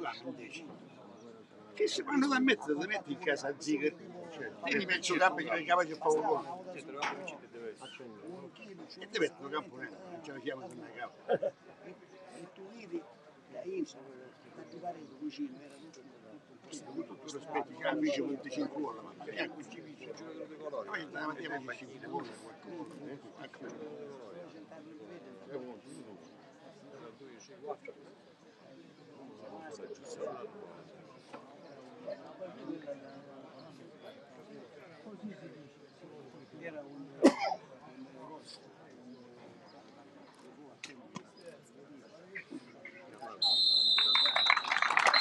l'anno invece. Che se vanno da mettere, ti metti in casa a Ziga, tieni per il campo che capace a fare un gol. E ti mettono campo nero, non ce la chiamano da capo. E tu vedi da Inso, da Tipareto vicino, era Con tutto rispetto, che amici 25 ore, ma neanche ci dice. Poi la mattina ci si vuole qualcosa.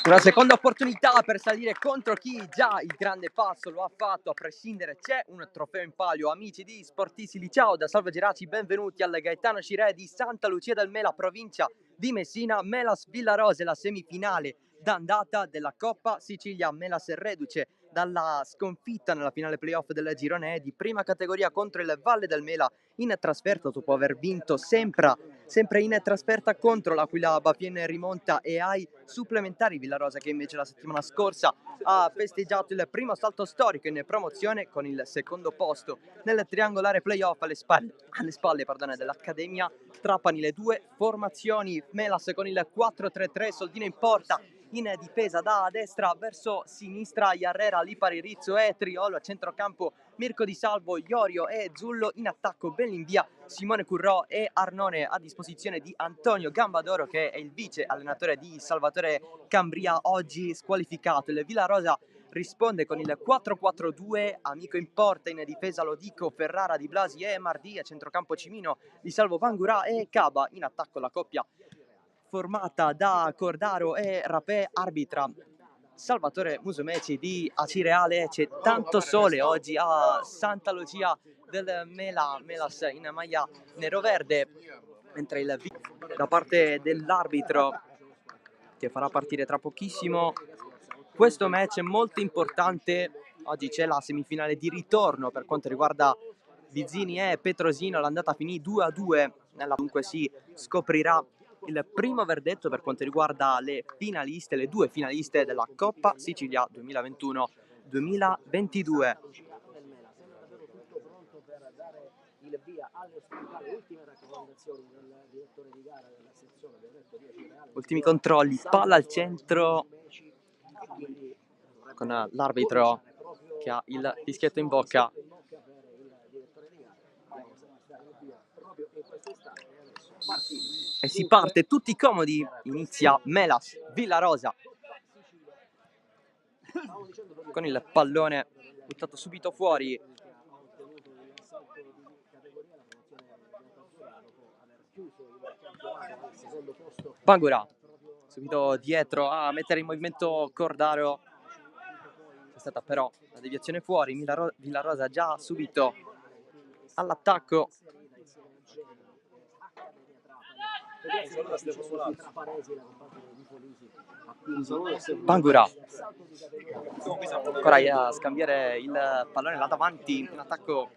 Una seconda opportunità per salire contro chi già il grande passo lo ha fatto, a prescindere c'è un trofeo in palio. Amici di Sportissili, ciao da Salvo Geraci, benvenuti al Gaetano Cirè di Santa Lucia del Mela, provincia di Messina. Melas Villarose, la semifinale d'andata della Coppa Sicilia. Melas reduce dalla sconfitta nella finale playoff del girone di prima categoria contro il Valle del Mela in trasferta, dopo aver vinto sempre in trasferta contro l'Aquila Bapien rimonta e ai supplementari. Villarosa, che invece la settimana scorsa ha festeggiato il primo salto storico in promozione con il secondo posto nel triangolare playoff alle spalle dell'Accademia Trapani. Le due formazioni: Melas con il 4-3-3, Soldino in porta, in difesa da destra verso sinistra Iarrera, Lipari, Rizzo e Triolo, a centrocampo Mirko Di Salvo, Iorio e Zullo, in attacco Bellinvia, Simone Currò e Arnone, a disposizione di Antonio Gambadoro, che è il vice allenatore di Salvatore Cambria, oggi squalificato. Il Villarosa risponde con il 4-4-2, Amico in porta, in difesa Lodico, Ferrara, Di Blasi e Mardi, a centrocampo Cimino, Di Salvo, Bangura e Caba, in attacco la coppia formata da Cordaro e Rapè, arbitra Salvatore Musumeci di Acireale. C'è tanto sole oggi a Santa Lucia del Mela, Melas in maglia nero-verde, mentre il da parte dell'arbitro, che farà partire tra pochissimo questo match molto importante. Oggi c'è la semifinale di ritorno per quanto riguarda Vizzini e Petrosino, l'andata finì 2-2, dunque si scoprirà il primo verdetto per quanto riguarda le due finaliste della Coppa Sicilia 2021-2022. il via alle ultime raccomandazioni del direttore di gara della sezione ultimi controlli, palla al centro, con l'arbitro che ha il fischietto in bocca. E si parte tutti comodi, inizia Melas Villarosa con il pallone buttato subito fuori. Bangura subito dietro a mettere in movimento Cordaro, è stata però la deviazione fuori. Villarosa già subito all'attacco. Bangura ancora a scambiare il pallone là davanti in attacco.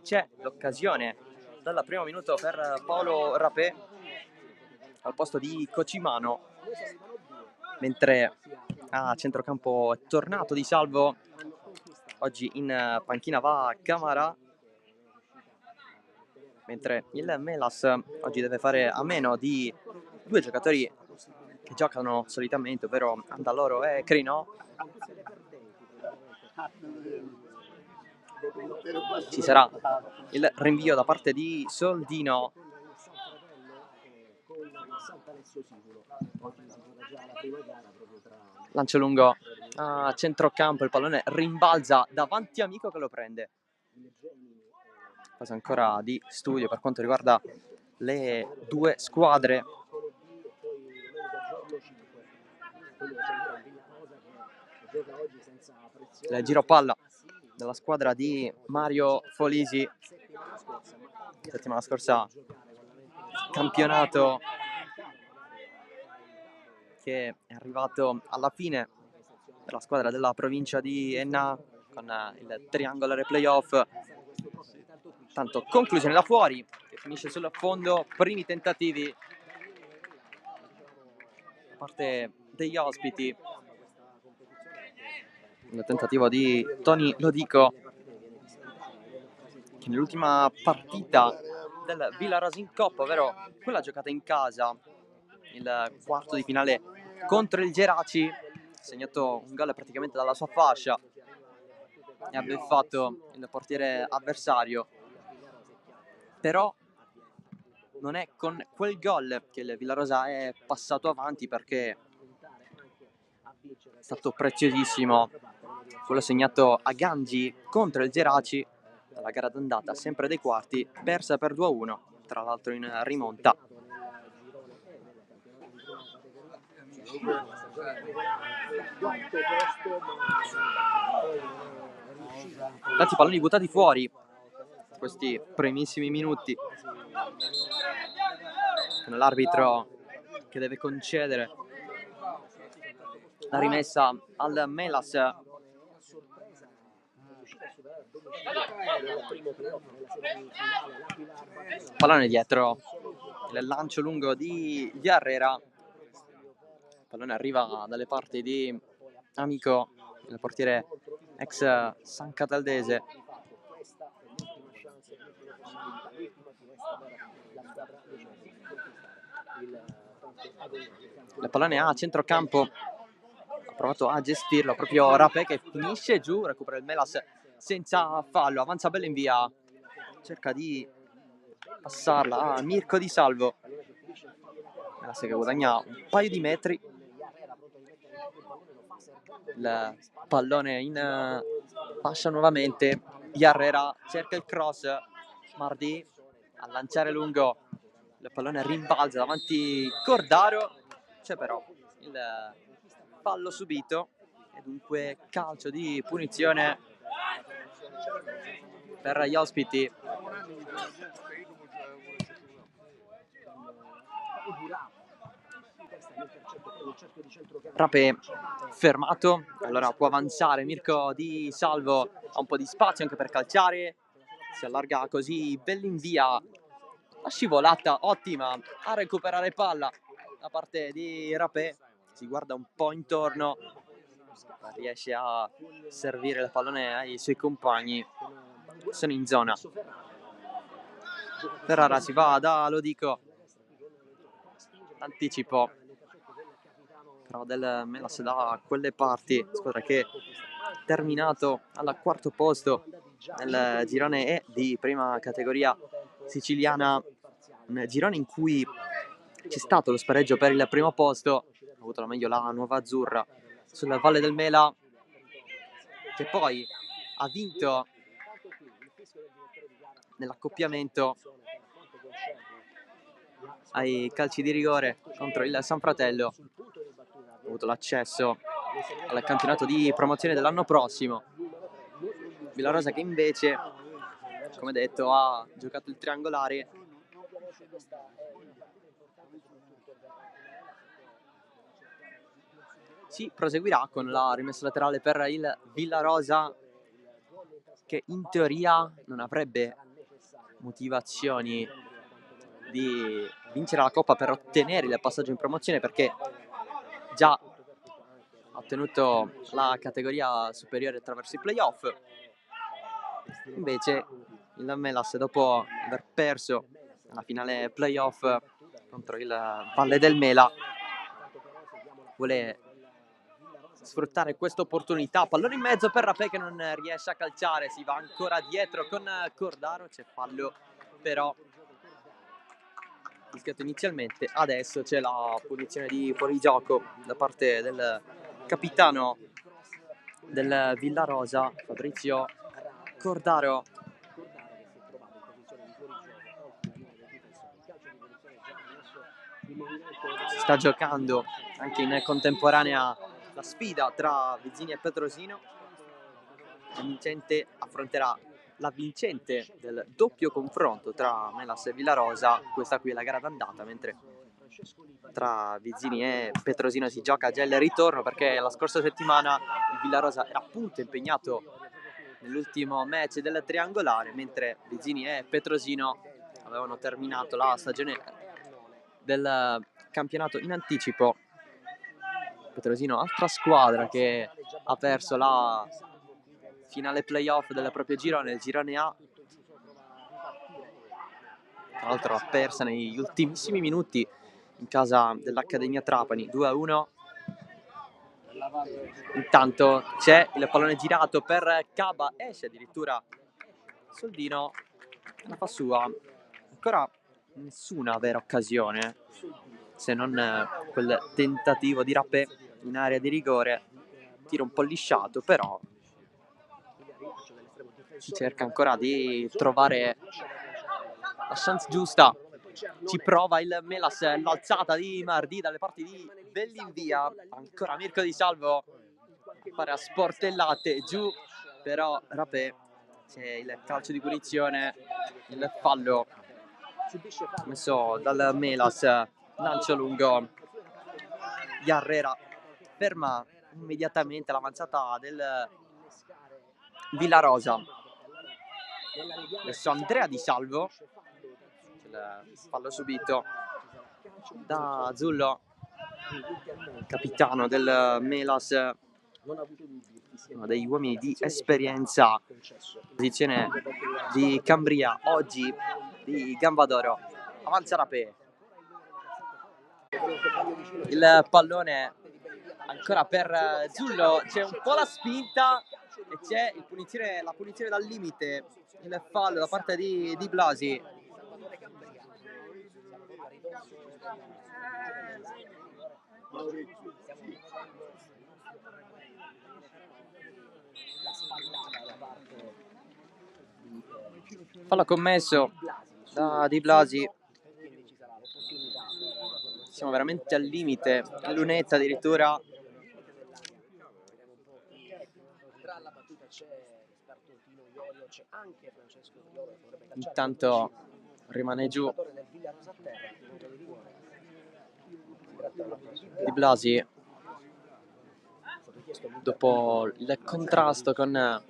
C'è l'occasione dal primo minuto per Paolo Rapè al posto di Cocimano, mentre a centrocampo è tornato Di Salvo. Oggi in panchina va Camara, mentre il Melas oggi deve fare a meno di due giocatori che giocano solitamente, ovvero Andaloro e Crinò. Ci sarà il rinvio da parte di Soldino. Lancio lungo a centrocampo, il pallone rimbalza davanti a Amico che lo prende. Fase ancora di studio per quanto riguarda le due squadre. Il giro palla della squadra di Mario Folisi, settimana scorsa campionato che è arrivato alla fine per la squadra della provincia di Enna con il triangolare playoff. Tanto conclusione da fuori che finisce sul fondo. Primi tentativi da parte parte gli ospiti. Il tentativo di Tony Lodico, che nell'ultima partita del Villarosa in Coppa, ovvero quella giocata in casa, il quarto di finale contro il Geraci, ha segnato un gol praticamente dalla sua fascia e ha beffato il portiere avversario. Però non è con quel gol che il Villarosa è passato avanti, perché è stato preziosissimo quello segnato a Gangi contro il Geraci dalla gara d'andata, sempre dei quarti, persa per 2-1, tra l'altro in rimonta. Tanti palloni buttati fuori questi primissimi minuti, con l'arbitro che deve concedere la rimessa al Melas. Pallone dietro, il lancio lungo di Yarrera. Il pallone arriva dalle parti di Amico, il portiere ex San Cataldese. Il pallone a centrocampo, ha provato a gestirlo proprio Rapé, che finisce giù, recupera il Melas senza fallo, avanza bella in via, cerca di passarla a Mirko Di Salvo. Melas che guadagna un paio di metri, il pallone in fascia nuovamente, Yarrera cerca il cross, Mardi a lanciare lungo, il pallone rimbalza davanti Cordaro, c'è però il fallo subito e dunque calcio di punizione per gli ospiti. Rapé fermato, allora può avanzare Mirko Di Salvo, ha un po' di spazio anche per calciare, si allarga così Bellinvia, la scivolata ottima a recuperare palla da parte di Rapé, si guarda un po' intorno, riesce a servire il pallone ai suoi compagni, sono in zona. Ferrara si va da Lodico, anticipo però del Melas da quelle parti, squadra che è terminato al quarto posto nel girone E di prima categoria siciliana, un girone in cui c'è stato lo spareggio per il primo posto, ha avuto la meglio la Nuova Azzurra sulla Valle del Mela, che poi ha vinto nell'accoppiamento ai calci di rigore contro il San Fratello, ha avuto l'accesso al campionato di promozione dell'anno prossimo. Villarosa che invece, come detto, ha giocato il triangolare si proseguirà con la rimessa laterale per il Villarosa, che in teoria non avrebbe motivazioni di vincere la Coppa per ottenere il passaggio in promozione, perché già ha ottenuto la categoria superiore attraverso i playoff. Invece il Melas, dopo aver perso la finale playoff contro il Valle del Mela, vuole sfruttare questa opportunità. Pallone in mezzo per Rapé che non riesce a calciare, si va ancora dietro con Cordaro, c'è fallo però fischiato inizialmente. Adesso c'è la punizione di fuorigioco da parte del capitano del Villarosa, Fabrizio Cordaro. Si sta giocando anche in contemporanea la sfida tra Vizzini e Petrosino. Il vincente affronterà la vincente del doppio confronto tra Melas e Villarosa. Questa qui è la gara d'andata, mentre tra Vizzini e Petrosino si gioca già il ritorno, perché la scorsa settimana il Villarosa era appunto impegnato nell'ultimo match del triangolare, mentre Vizzini e Petrosino avevano terminato la stagione del campionato in anticipo. Petrosino, altra squadra che ha perso la finale playoff del proprio girone, il girone A. Tra l'altro l'ha persa negli ultimissimi minuti in casa dell'Accademia Trapani, 2-1. Intanto c'è il pallone girato per Caba, esce addirittura Soldino, la fa sua. Ancora nessuna vera occasione, se non quel tentativo di Rapé in area di rigore, tiro un po' lisciato, però si cerca ancora di trovare la chance giusta. Ci prova il Melas, l'alzata di Mardi dalle parti di Bellinvia, ancora Mirko Di Salvo fare a sportellate giù, però Rapé, c'è il calcio di punizione, il fallo messo dal Melas, lancio lungo, Yarrera ferma immediatamente l'avanzata del Villarosa. Adesso Andrea Di Salvo, il fallo subito da Zullo, capitano del Melas, uno degli uomini di esperienza, posizione di Cambria, oggi di Gambadoro. Avanza Rapé, il pallone ancora per Zullo, c'è un po' la spinta e c'è la punizione dal limite, il fallo da parte di Blasi. Fallo commesso da Di Blasi. Siamo veramente al limite, lunetta addirittura. Intanto rimane giù Di Blasi dopo il contrasto con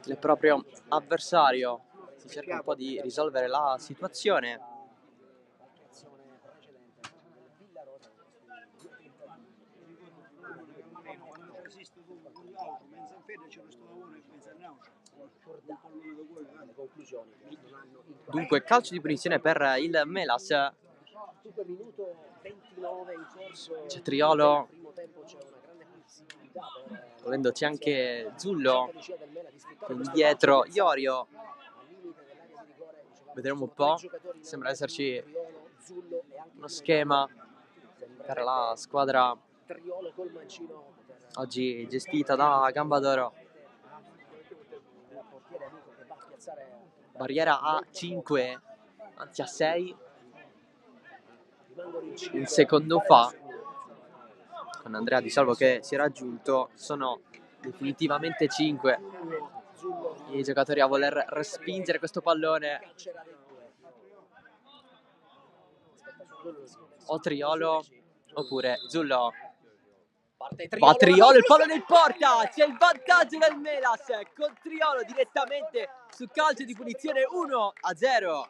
il proprio avversario, si cerca un po' di risolvere la situazione. Dunque calcio di punizione per il Melas. C'è Triolo, volendo c'è anche Zullo, indietro Iorio. Vedremo un po', sembra esserci uno schema per la squadra oggi gestita da Gambadoro. Barriera a 5, anzi a 6, un secondo fa, con Andrea Di Salvo che si è raggiunto, sono definitivamente 5 i giocatori a voler respingere questo pallone. O Triolo oppure Zullo. Va Triolo, il pallone in porta, c'è il vantaggio del Melas con Triolo direttamente su calcio di punizione, 1-0.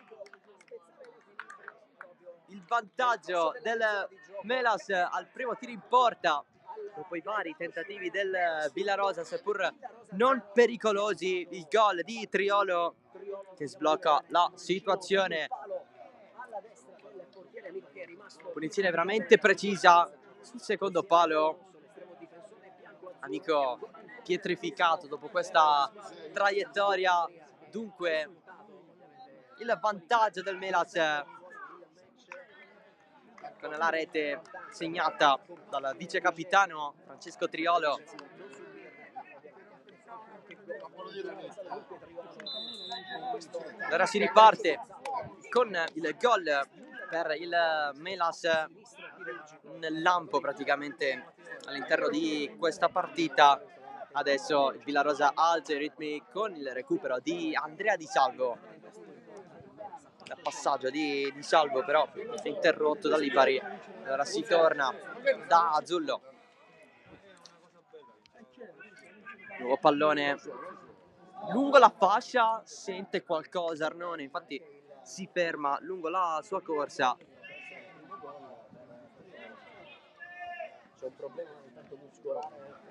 Il vantaggio del Melas al primo tiro in porta dopo i vari tentativi del Villarosa, seppur non pericolosi. Il gol di Triolo che sblocca la situazione. Punizione veramente precisa sul secondo palo. Amico pietrificato dopo questa traiettoria. Dunque il vantaggio del Melas con la rete segnata dal vice capitano Francesco Triolo. Allora si riparte con il gol per il Melas, un lampo praticamente all'interno di questa partita. Adesso il Villarosa alza i ritmi con il recupero di Andrea Di Salvo. Il passaggio di Salvo però è interrotto da Lipari. Allora si torna da Zullo. Nuovo pallone lungo la fascia, sente qualcosa Arnone, infatti si ferma lungo la sua corsa. c'è un problema intanto muscolare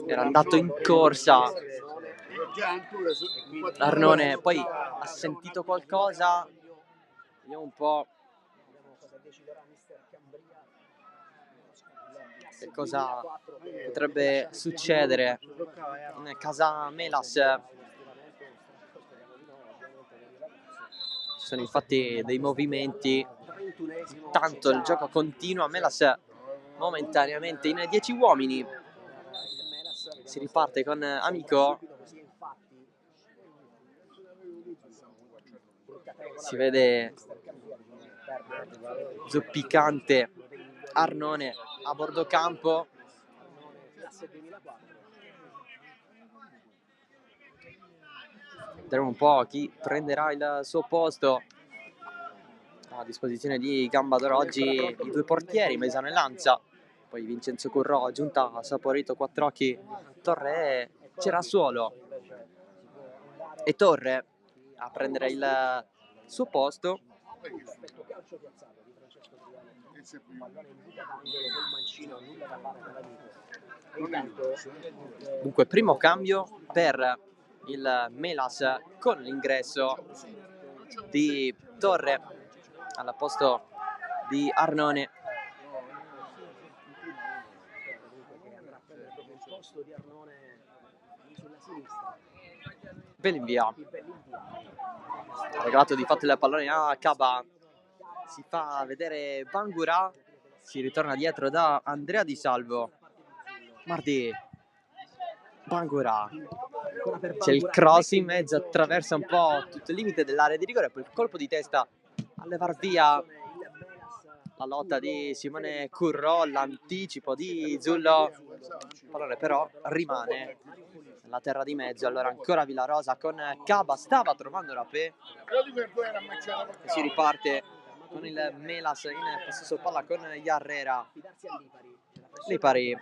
Era andato in corsa Arnone, poi ha sentito qualcosa, vediamo un po' che cosa potrebbe succedere in casa Melas. Ci sono infatti dei movimenti, tanto il gioco continua, Melas momentaneamente in 10 uomini, si riparte con Amico, si vede zoppicante Arnone a bordo campo. Vedremo un po' chi prenderà il suo posto. A disposizione di Gambador oggi i due portieri, Mesano e Lanza, poi Vincenzo Currò, Giunta, Saporito, Quattrocchi, Torre e Cerasuolo. E Torre a prendere il suo posto. Dunque primo cambio per il Melas con l'ingresso di Torre al posto di Arnone. Bellinvia, regalato di fatto il pallone a Caba, si fa vedere Bangura, si ritorna dietro da Andrea Di Salvo. Mardi, Bangura, c'è il cross in mezzo, attraversa un po' tutto il limite dell'area di rigore, poi il colpo di testa a levar via la lotta di Simone Currò, l'anticipo di Zullo, il pallone però rimane nella terra di mezzo. Allora ancora Villarosa con Caba, stava trovando Rapé e si riparte con il Melas in possesso palla con Yarrera. Lipari,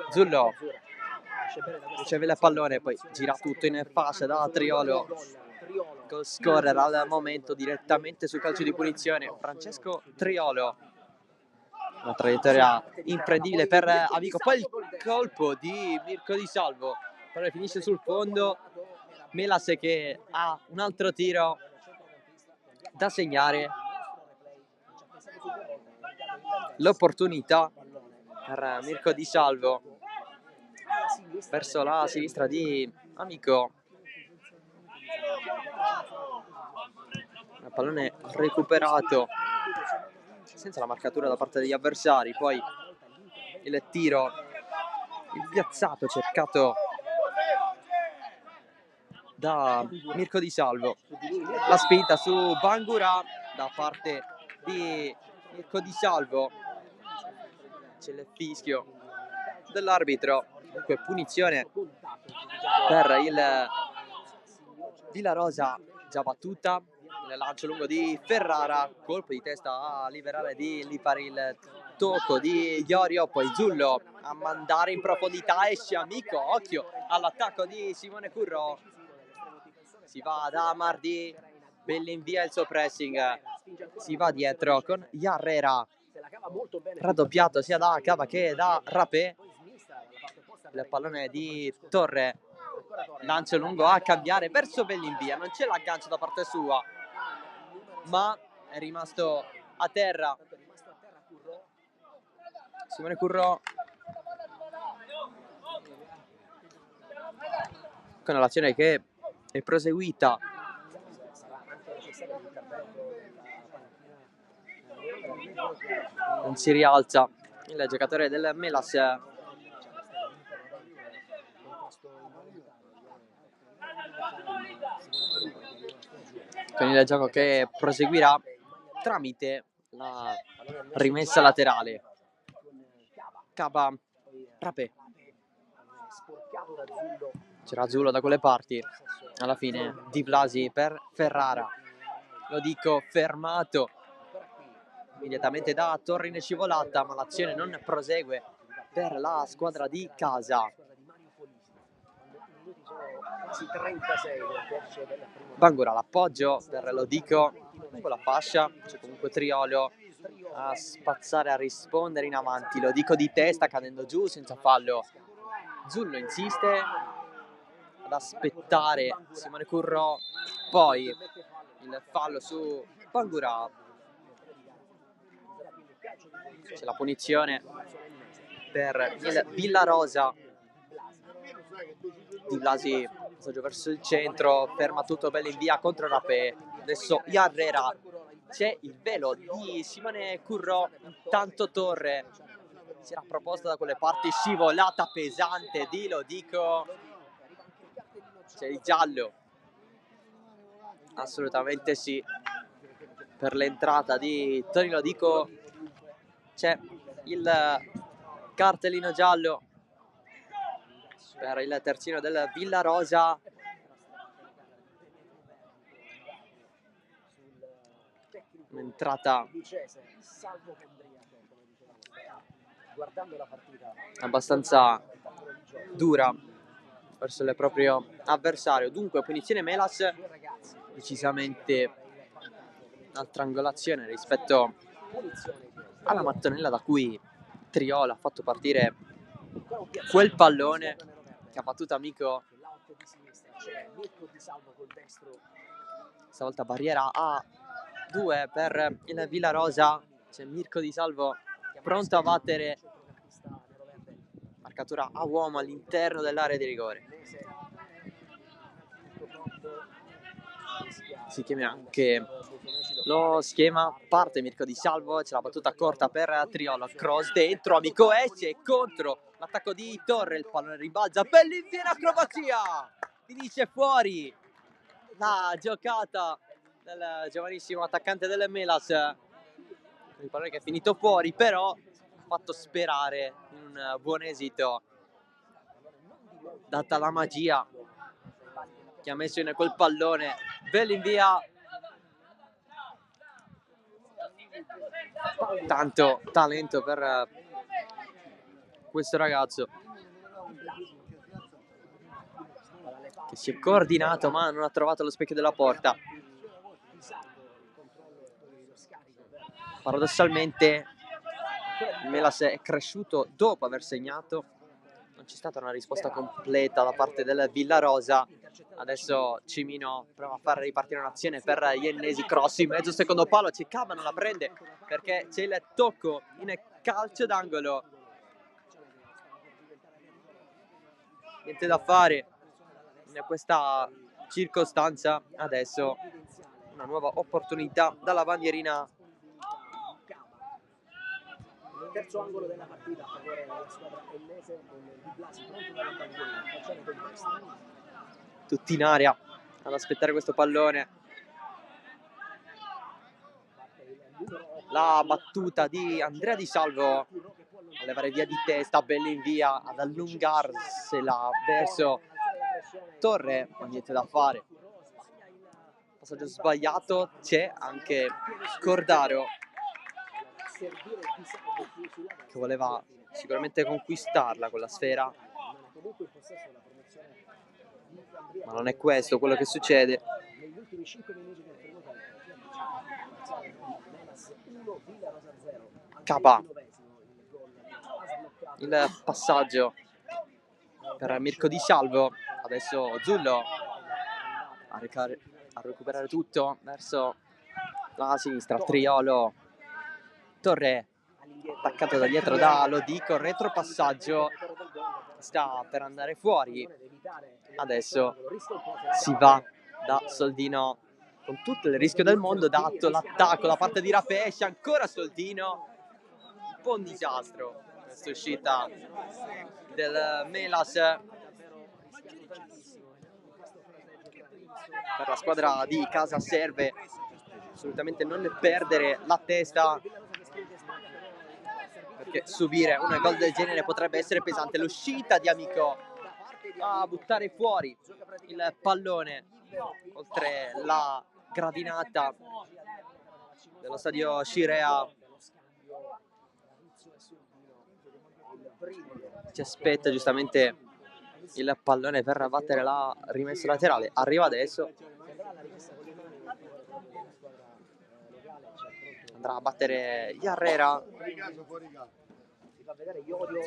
Zullo riceve il pallone, poi gira tutto in fascia da Triolo, col scorrer al momento direttamente sul calcio di punizione Francesco Triolo. Una traiettoria imprendibile per Amico, poi il colpo di Mirko Di Salvo, però finisce sul fondo. Melas che ha un altro tiro da segnare, l'opportunità per Mirko Di Salvo verso la sinistra di Amico. Il pallone recuperato senza la marcatura da parte degli avversari, poi il tiro, il piazzato cercato da Mirko Di Salvo, la spinta su Bangura da parte di Mirko Di Salvo, c'è il fischio dell'arbitro, dunque punizione per il Villarosa già battuta. Il lancio lungo di Ferrara, colpo di testa a liberare di Lipari, il tocco di Iorio, poi Zullo a mandare in profondità, esce Amico, occhio all'attacco di Simone Currò, si va da Mardi, Bellinvia il suo pressing, si va dietro con Yarrera, raddoppiato sia da Cava che da Rapé, il pallone di Torre, lancio lungo a cambiare verso Bellinvia, non c'è l'aggancio da parte sua, ma è rimasto a terra Simone Currò con l'azione che è proseguita. Non si rialza il giocatore del Melas, con il gioco che proseguirà tramite la rimessa laterale. Capa, Rapé, c'era Zullo da quelle parti, alla fine Di Blasi per Ferrara, lo dico fermato immediatamente da Torre in scivolata, ma l'azione non prosegue per la squadra di casa. Bangura l'appoggio per Lodico, con la fascia c'è comunque Triolo, a spazzare, a rispondere in avanti. Lo dico di testa, cadendo giù senza fallo. Zullo insiste ad aspettare Simone Currò, poi il fallo su Bangura. C'è la punizione per il Villarosa. Di Blasi, passaggio verso il centro, ferma tutto, bello in via contro Rapé. Adesso Yarrera, c'è il velo di Simone Currò. Intanto Torre si era proposta da quelle parti, scivolata pesante di Lodico. C'è il giallo, assolutamente sì, per l'entrata di Toni Lodico. C'è il cartellino giallo per il terzino del Villarosa. Un'entrata abbastanza dura verso il proprio avversario. Dunque punizione Melas, decisamente un'altra angolazione rispetto alla mattonella da cui Triola ha fatto partire quel pallone che ha battuto amico. Stavolta barriera a 2 per il Villarosa. C'è Mirko Di Salvo pronto a battere, marcatura a uomo all'interno dell'area di rigore. Si chiama anche lo schema, parte Mirko Di Salvo, c'è la battuta corta per Triola, cross dentro, amico esce contro l'attacco di Torre, il pallone ribalza, bellissima acrobazia, finisce fuori la giocata del giovanissimo attaccante delle Melas, il pallone che è finito fuori, però ha fatto sperare in un buon esito, data la magia che ha messo in quel pallone. Bello in via, tanto talento per questo ragazzo che si è coordinato ma non ha trovato lo specchio della porta. Paradossalmente il Melas è cresciuto dopo aver segnato, non c'è stata una risposta completa da parte del Villarosa. Adesso Cimino prova a far ripartire un'azione per gli ennesi, cross in mezzo secondo palo, Cicama non la prende perché c'è il tocco in calcio d'angolo. Niente da fare in questa circostanza. Adesso una nuova opportunità dalla bandierina. Terzo angolo della partita a favore della squadra ennese, con Di Blasi pronto dalla bandierina, calciare con destro. Tutti in area ad aspettare questo pallone. La battuta di Andrea Di Salvo a levare via di testa, bella in via, ad allungarsela verso Torre, ma niente da fare. Passaggio sbagliato, c'è anche Cordaro che voleva sicuramente conquistarla con la sfera, ma non è questo quello che succede. Capa, il passaggio per Mirko Di Salvo. Adesso Zullo a recuperare tutto verso la sinistra. Triolo, Torre attaccato da dietro da Lodico, retropassaggio, sta per andare fuori. Adesso si va da Soldino con tutto il rischio del mondo, dato l'attacco da parte di Rapesce, ancora Soldino. Un po' un disastro questa uscita del Melas per la squadra di casa. Serve assolutamente non perdere la testa, perché subire un gol del genere potrebbe essere pesante. L'uscita di Amico a buttare fuori il pallone oltre la gradinata dello stadio Scirea. Ci aspetta giustamente il pallone per battere la rimessa laterale. Arriva adesso andrà a battere Yarrera, Fuori casa, fuori casa. Si fa vedere Iorio,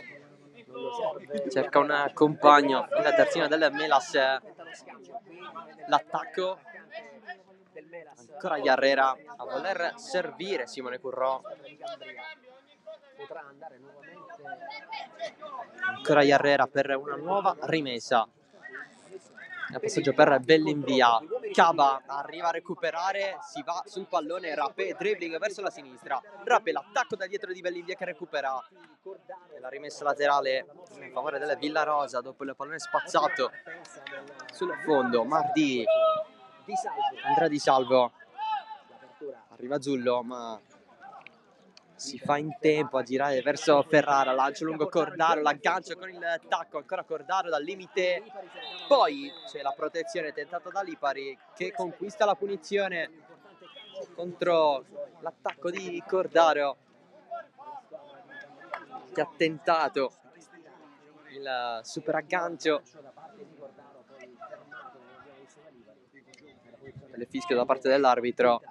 non lo serve. cerca un compagno nella terzina del Melas, Tenta lo scambio qui, l'attacco, del Melas. ancora Yarrera a voler servire Simone Currò, Potrà andare nuovamente. ancora Yarrera per una nuova rimessa. Il passaggio per Bellinvia, Cava arriva a recuperare, si va sul pallone, Rapé, dribbling verso la sinistra, Rapé, l'attacco da dietro di Bellinvia che recupera, e la rimessa laterale in favore della Villarosa dopo il pallone spazzato sul fondo. Mardi, Andrea Di Salvo, arriva Zullo ma si fa in tempo a girare verso Ferrara, lancio lungo Cordaro, l'aggancio con il tacco, ancora Cordaro dal limite, poi c'è la protezione tentata da Lipari che conquista la punizione contro l'attacco di Cordaro, che ha tentato il super aggancio. Il fischio da parte dell'arbitro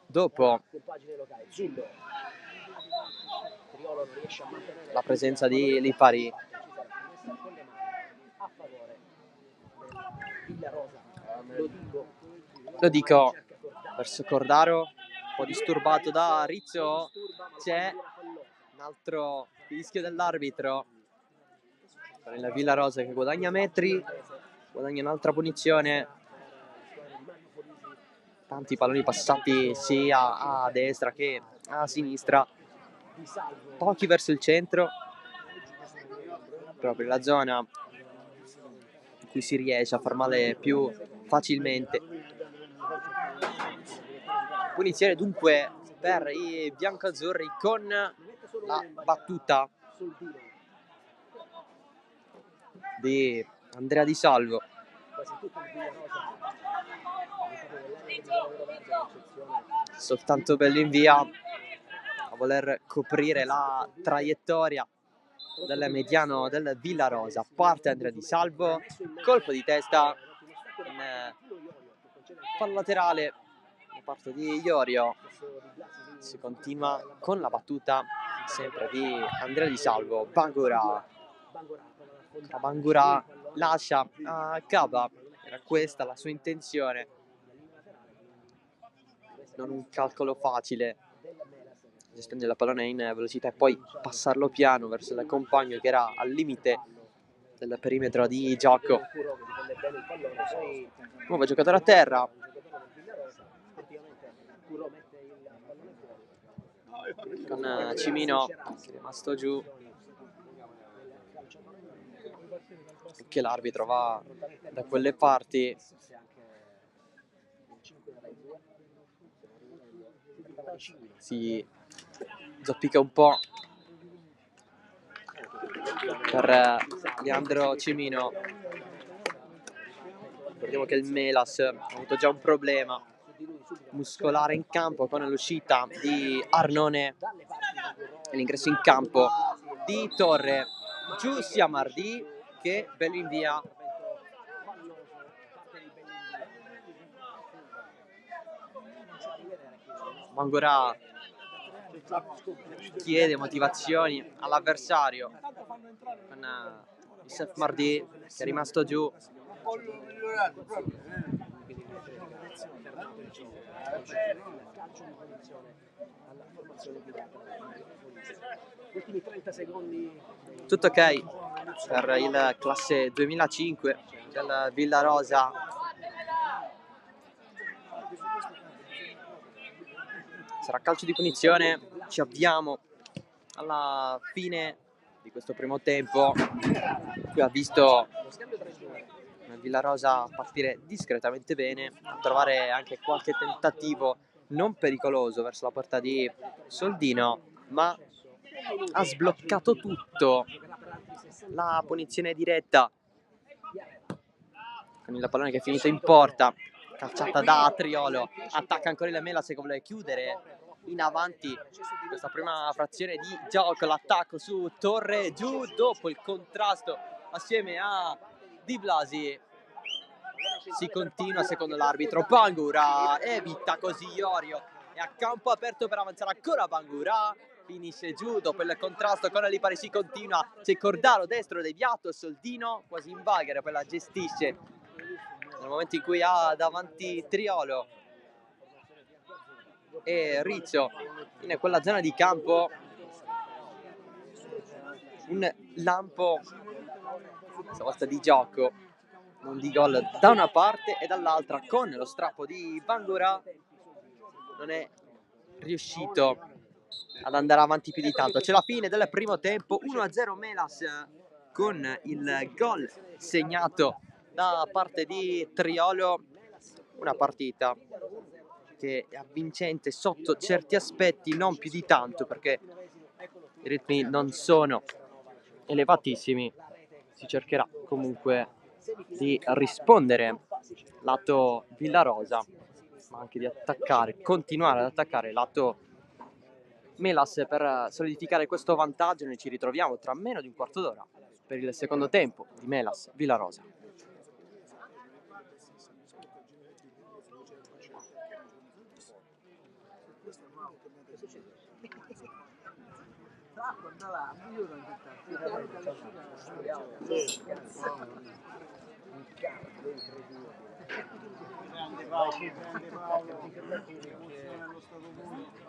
dopo la presenza di Lipari. Lo dico verso Cordaro, un po' disturbato da Rizzo, c'è un altro fischio dell'arbitro per la Villarosa che guadagna metri, guadagna un'altra punizione, tanti palloni passati sia a destra che a sinistra, pochi verso il centro, proprio la zona in cui si riesce a far male più facilmente. Punizione dunque per i biancoazzurri con la battuta di Andrea Di Salvo. Soltanto Bellinvia a voler coprire la traiettoria del mediano del Villarosa. Parte Andrea Di Salvo, colpo di testa in fallo laterale da parte di Iorio. Si continua con la battuta sempre di Andrea Di Salvo. Bangura lascia a Cava, era questa la sua intenzione, non un calcolo facile, gestione della pallone in velocità e poi passarlo piano verso il compagno che era al limite del perimetro di gioco. Nuovo giocatore a terra, con Cimino che è rimasto giù, che l'arbitro va da quelle parti. Si zoppica un po' per Leandro Cimino. Ricordiamo che il Melas ha avuto già un problema muscolare in campo con l'uscita di Arnone e l'ingresso in campo di Torre. Giù sia Mardi che Bellinvia. Mangorà chiede motivazioni all'avversario con Youssef Mardi che è rimasto giù. Tutto ok per il classe 2005 del Villarosa. Sarà calcio di punizione, ci avviamo alla fine di questo primo tempo. Qui ha visto il Villarosa partire discretamente bene, trovare anche qualche tentativo non pericoloso verso la porta di Soldino, ma ha sbloccato tutto. La punizione diretta con il pallone che è finito in porta, calciata da Triolo, attacca ancora il Melas che vuole chiudere in avanti questa prima frazione di gioco. L'attacco su Torre, giù dopo il contrasto assieme a Di Blasi. Si continua secondo l'arbitro. Bangura evita così Iorio e a campo aperto per avanzare ancora Bangura, finisce giù dopo il contrasto con Lipari, si continua, c'è Cordaro destro deviato, Soldino quasi in baghere, poi la gestisce nel momento in cui ha davanti Triolo e Rizzo in quella zona di campo. Un lampo stavolta di gioco, non di gol da una parte, e dall'altra con lo strappo di Bangura non è riuscito ad andare avanti più di tanto. C'è la fine del primo tempo, 1-0 Melas con il gol segnato da parte di Triolo. Una partita che è avvincente sotto certi aspetti, non più di tanto perché i ritmi non sono elevatissimi. Si cercherà comunque di rispondere lato Villarosa, ma anche di attaccare, continuare ad attaccare lato Melas per solidificare questo vantaggio. Noi ci ritroviamo tra meno di un quarto d'ora per il secondo tempo di Melas Villarosa. Grande Paolo, emozione allo stato puro.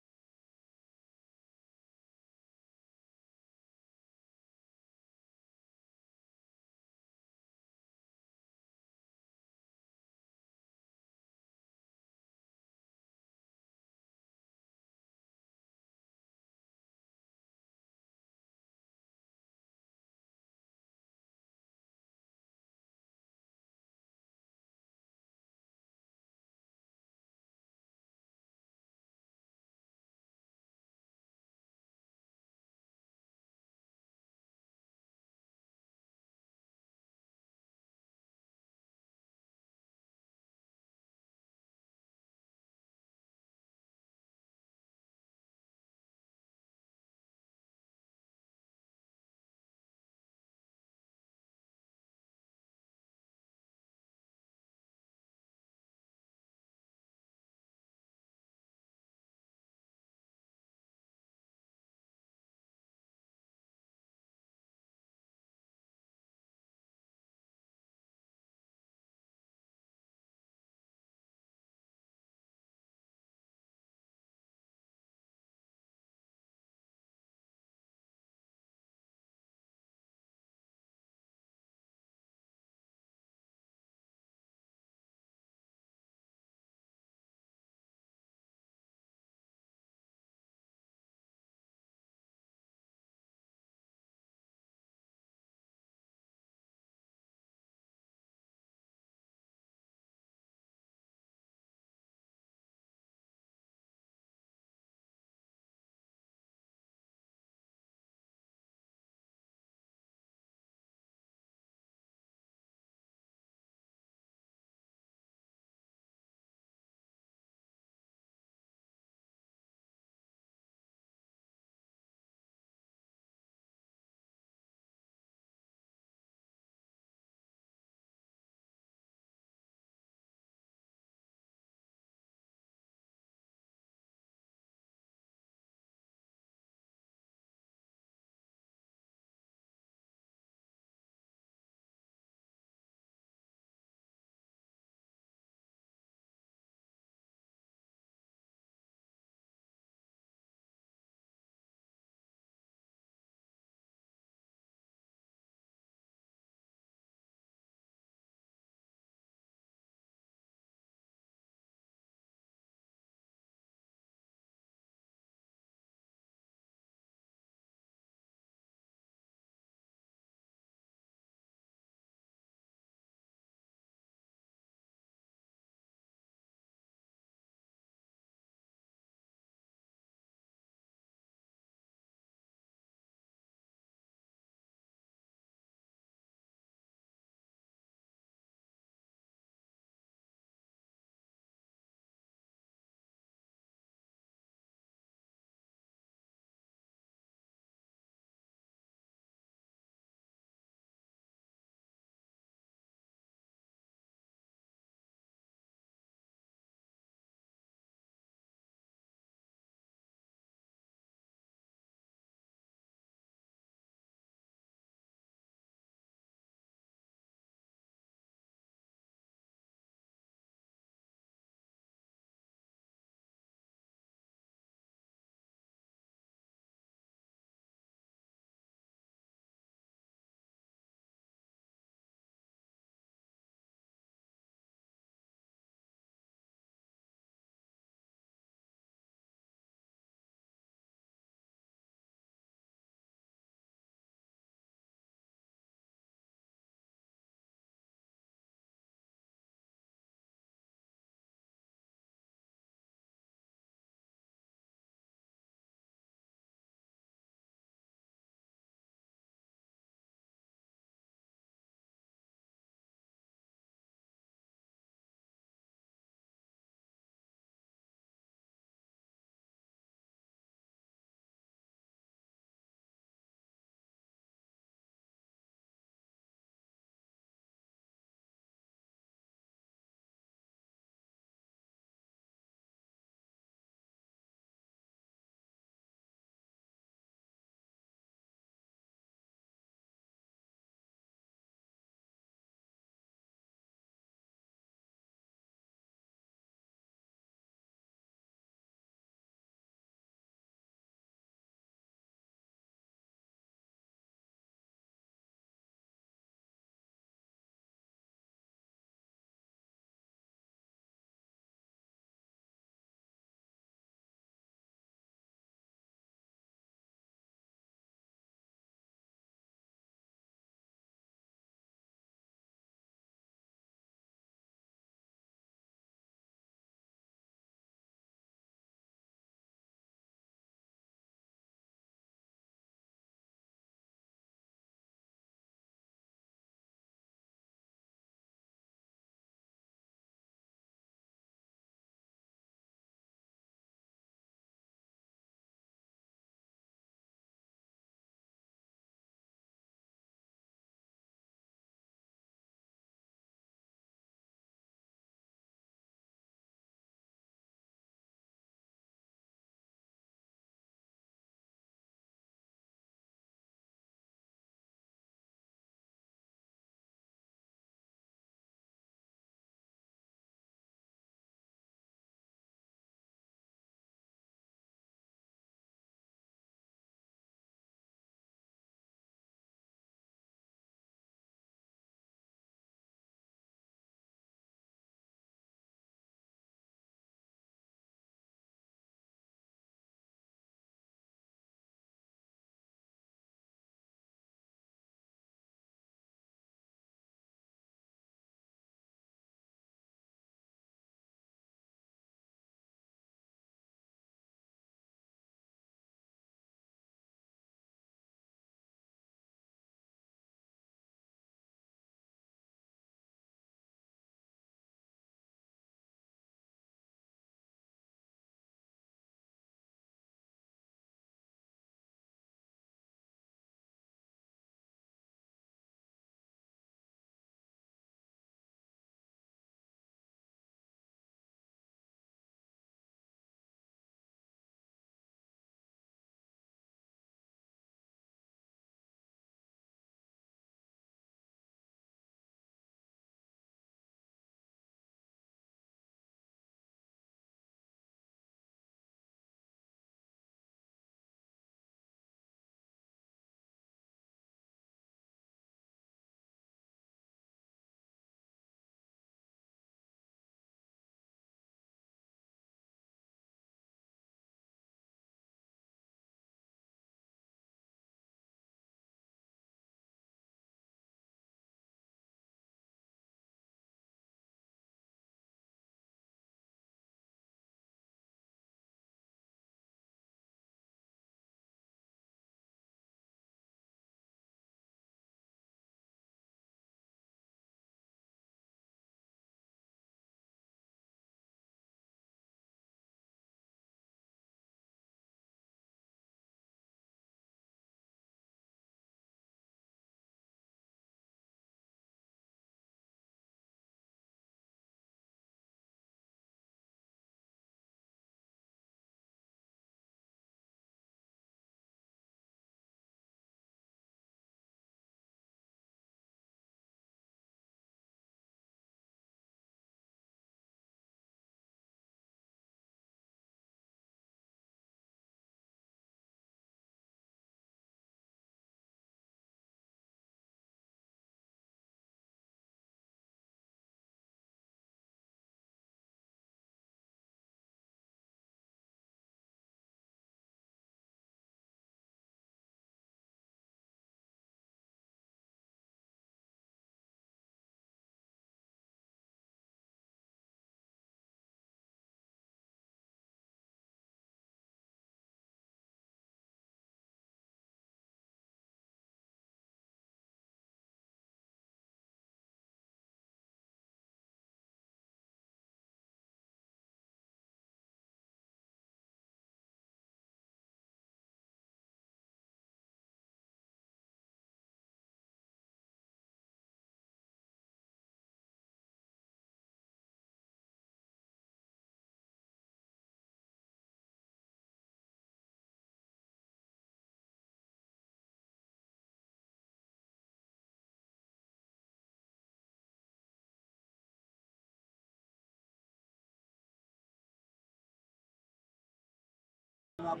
Siamo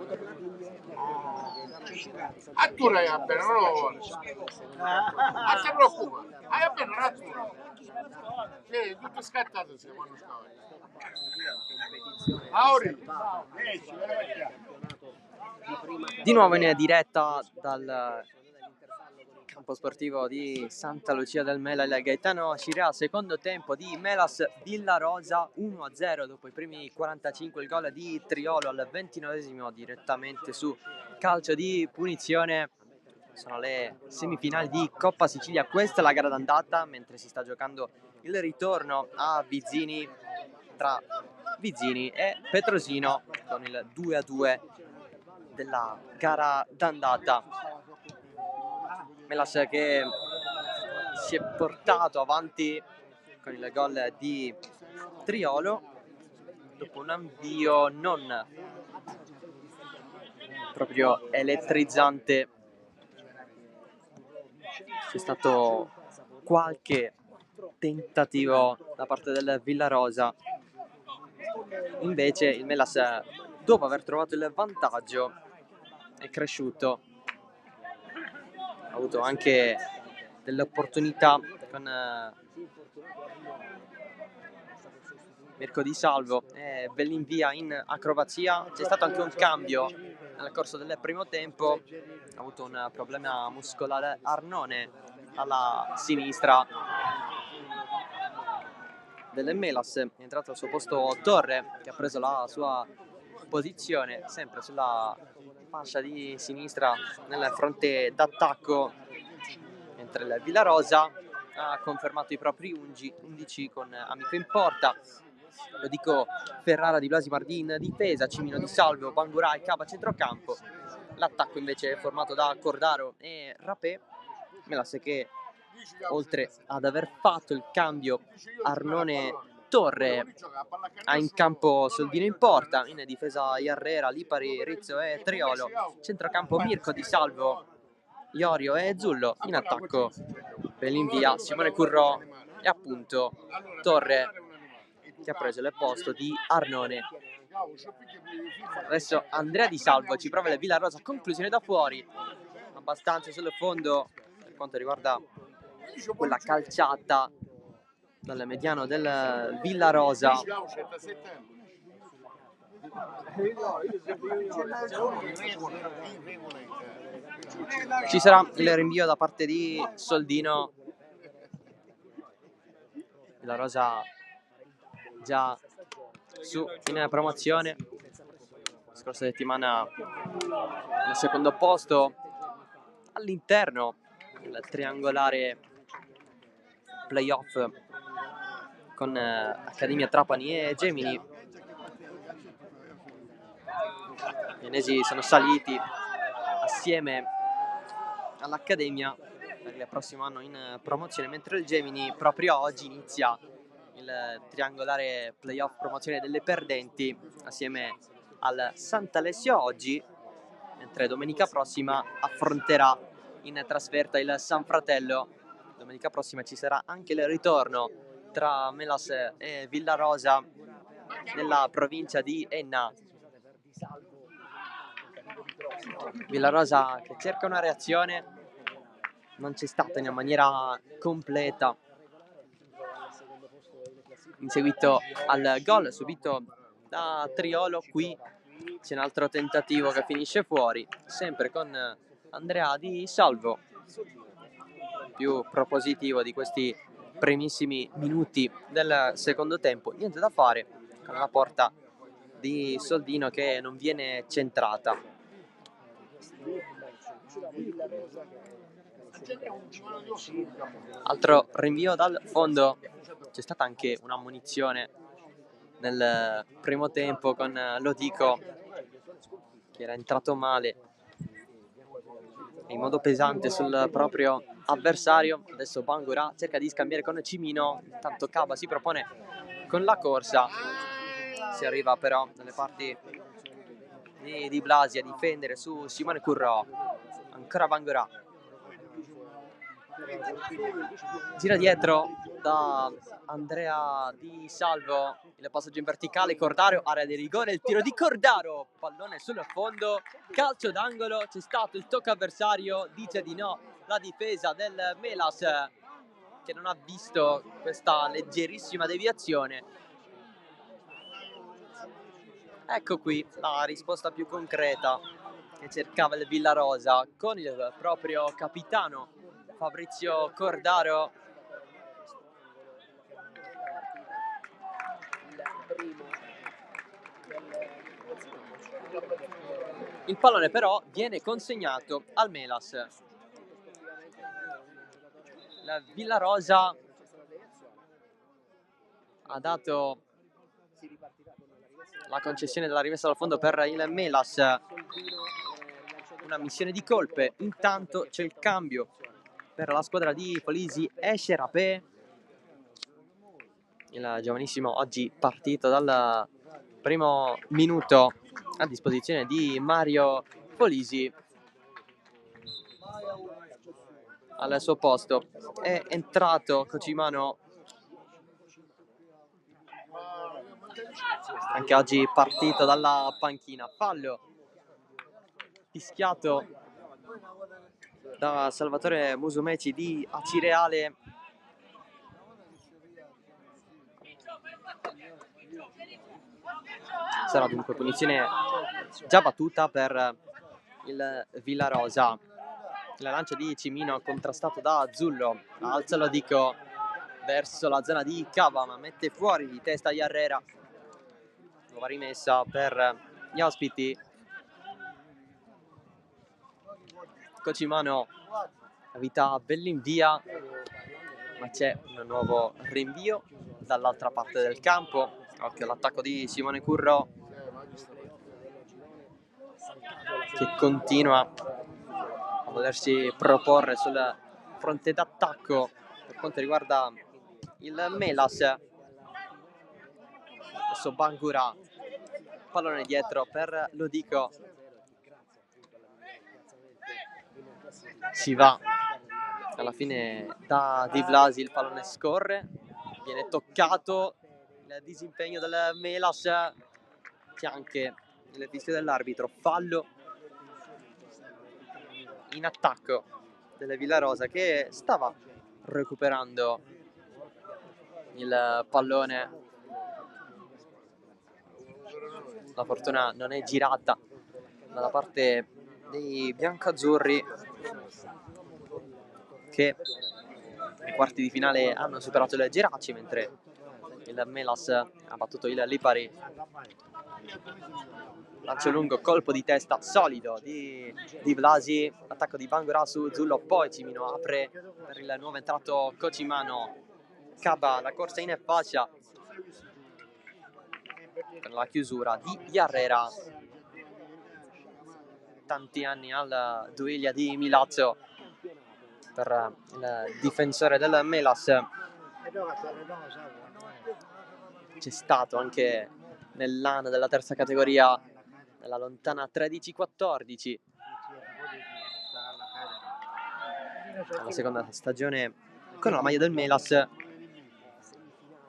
tornati indietro. A tu vai bene, non lo vuole. Non ti preoccupa, hai bene, non a tu. Sì, tutto scattato siamo quando scava. Auri, Di nuovo in diretta dal campo sportivo di Santa Lucia del Mela, il Gaetano Scirea, secondo tempo di Melas Villarosa, 1-0 dopo i primi 45, il gol di Triolo al 29esimo direttamente su calcio di punizione. Sono le semifinali di Coppa Sicilia, questa è la gara d'andata, mentre si sta giocando il ritorno a Vizzini tra Vizzini e Petrosino con il 2-2 della gara d'andata. Melas che si è portato avanti con il gol di Triolo dopo un avvio non proprio elettrizzante. C'è stato qualche tentativo da parte del Villarosa, invece il Melas, dopo aver trovato il vantaggio, è cresciuto, ha avuto anche delle opportunità con Mirko Di Salvo e Bellinvia in acrobazia. C'è stato anche un cambio nel corso del primo tempo, ha avuto un problema muscolare Arnone alla sinistra del Melas, è entrato al suo posto Torre, che ha preso la sua posizione sempre sulla fascia di sinistra nel fronte d'attacco, mentre il Villarosa ha confermato i propri 11 con Amico in porta. Lo dico, Ferrara, Di Blasi, Mardì in difesa, Cimino, Di Salvo, Bangura e Cava a centrocampo. L'attacco invece è formato da Cordaro e Rapé. Melas che, oltre ad aver fatto il cambio Arnone Torre, ha in campo Soldino in porta, in difesa Iarrera, Lipari, Rizzo e Triolo, centrocampo Mirko, Di Salvo, Iorio e Zullo, in attacco Bellinvia, Simone Currò e appunto Torre, che ha preso il posto di Arnone. Adesso Andrea Di Salvo ci prova il Villarosa, conclusione da fuori, abbastanza sul fondo per quanto riguarda quella calciata dal mediano del Villarosa. Ci sarà il rinvio da parte di Soldino. Villarosa già su in promozione, la scorsa settimana al secondo posto all'interno del triangolare playoff con Accademia Trapani e Gemini. Gli vienesi sono saliti assieme all'Accademia per il prossimo anno in promozione, mentre il Gemini proprio oggi inizia il triangolare playoff promozione delle perdenti assieme al Sant'Alessio oggi, mentre domenica prossima affronterà in trasferta il San Fratello. Domenica prossima ci sarà anche il ritorno tra Melas e Villarosa nella provincia di Enna. Villarosa che cerca una reazione, non c'è stata in maniera completa in seguito al gol subito da Triolo. Qui c'è un altro tentativo che finisce fuori, sempre con Andrea Di Salvo, più propositivo di questi primissimi minuti del secondo tempo. Niente da fare con la porta di Soldino che non viene centrata. Altro rinvio dal fondo. C'è stata anche un'ammonizione nel primo tempo con Lodico, che era entrato male in modo pesante sul proprio avversario. Adesso Bangura cerca di scambiare con Cimino, intanto Cava si propone con la corsa, si arriva però dalle parti di Blasi a difendere su Simone Currò. Ancora Bangura, gira dietro da Andrea Di Salvo, il passaggio in verticale, Cordaro, area di rigore, il tiro di Cordaro, pallone sul fondo, calcio d'angolo, c'è stato il tocco avversario, dice di no la difesa del Melas, che non ha visto questa leggerissima deviazione. Ecco qui la risposta più concreta che cercava il Villarosa con il proprio capitano Fabrizio Cordaro. Il pallone però viene consegnato al Melas. La Villarosa ha dato la concessione della rimessa dal fondo per il Melas, una missione di colpe. Intanto c'è il cambio per la squadra di Polisi. Esce Rapé, il giovanissimo oggi partito dal primo minuto a disposizione di Mario Polisi. Al suo posto è entrato Cocimano, anche oggi partito dalla panchina. Fallo fischiato da Salvatore Musumeci di Acireale. Sarà dunque punizione già battuta per il Villarosa. La lancia di Cimino contrastato da Zullo, alza Lodico verso la zona di Cava, ma mette fuori di testa Iarrera. Nuova rimessa per gli ospiti. Cocimano evita Bellinvia, ma c'è un nuovo rinvio dall'altra parte del campo. Occhio all'attacco di Simone Curro, che continua a volersi proporre sul fronte d'attacco per quanto riguarda il Melas. Adesso Bangura, pallone dietro per Lodico, si va alla fine da Di Blasi, il pallone scorre, viene toccato, il disimpegno del Melas, c'è anche il fischio dell'arbitro, fallo in attacco della Villarosa, che stava recuperando il pallone. La fortuna non è girata dalla parte dei biancazzurri, che nei quarti di finale hanno superato il Geraci, mentre il Melas ha battuto il Lipari. Lancio lungo, colpo di testa solido di Blasi, attacco di Bangura su Zullo, poi Cimino apre per il nuovo entrato Cocimano. Caba, la corsa in fascia per la chiusura di Iarrera. Tanti anni al Duilia di Milazzo per il difensore del Melas. C'è stato anche nell'anno della terza categoria, nella lontana 13-14, alla seconda stagione con la maglia del Melas,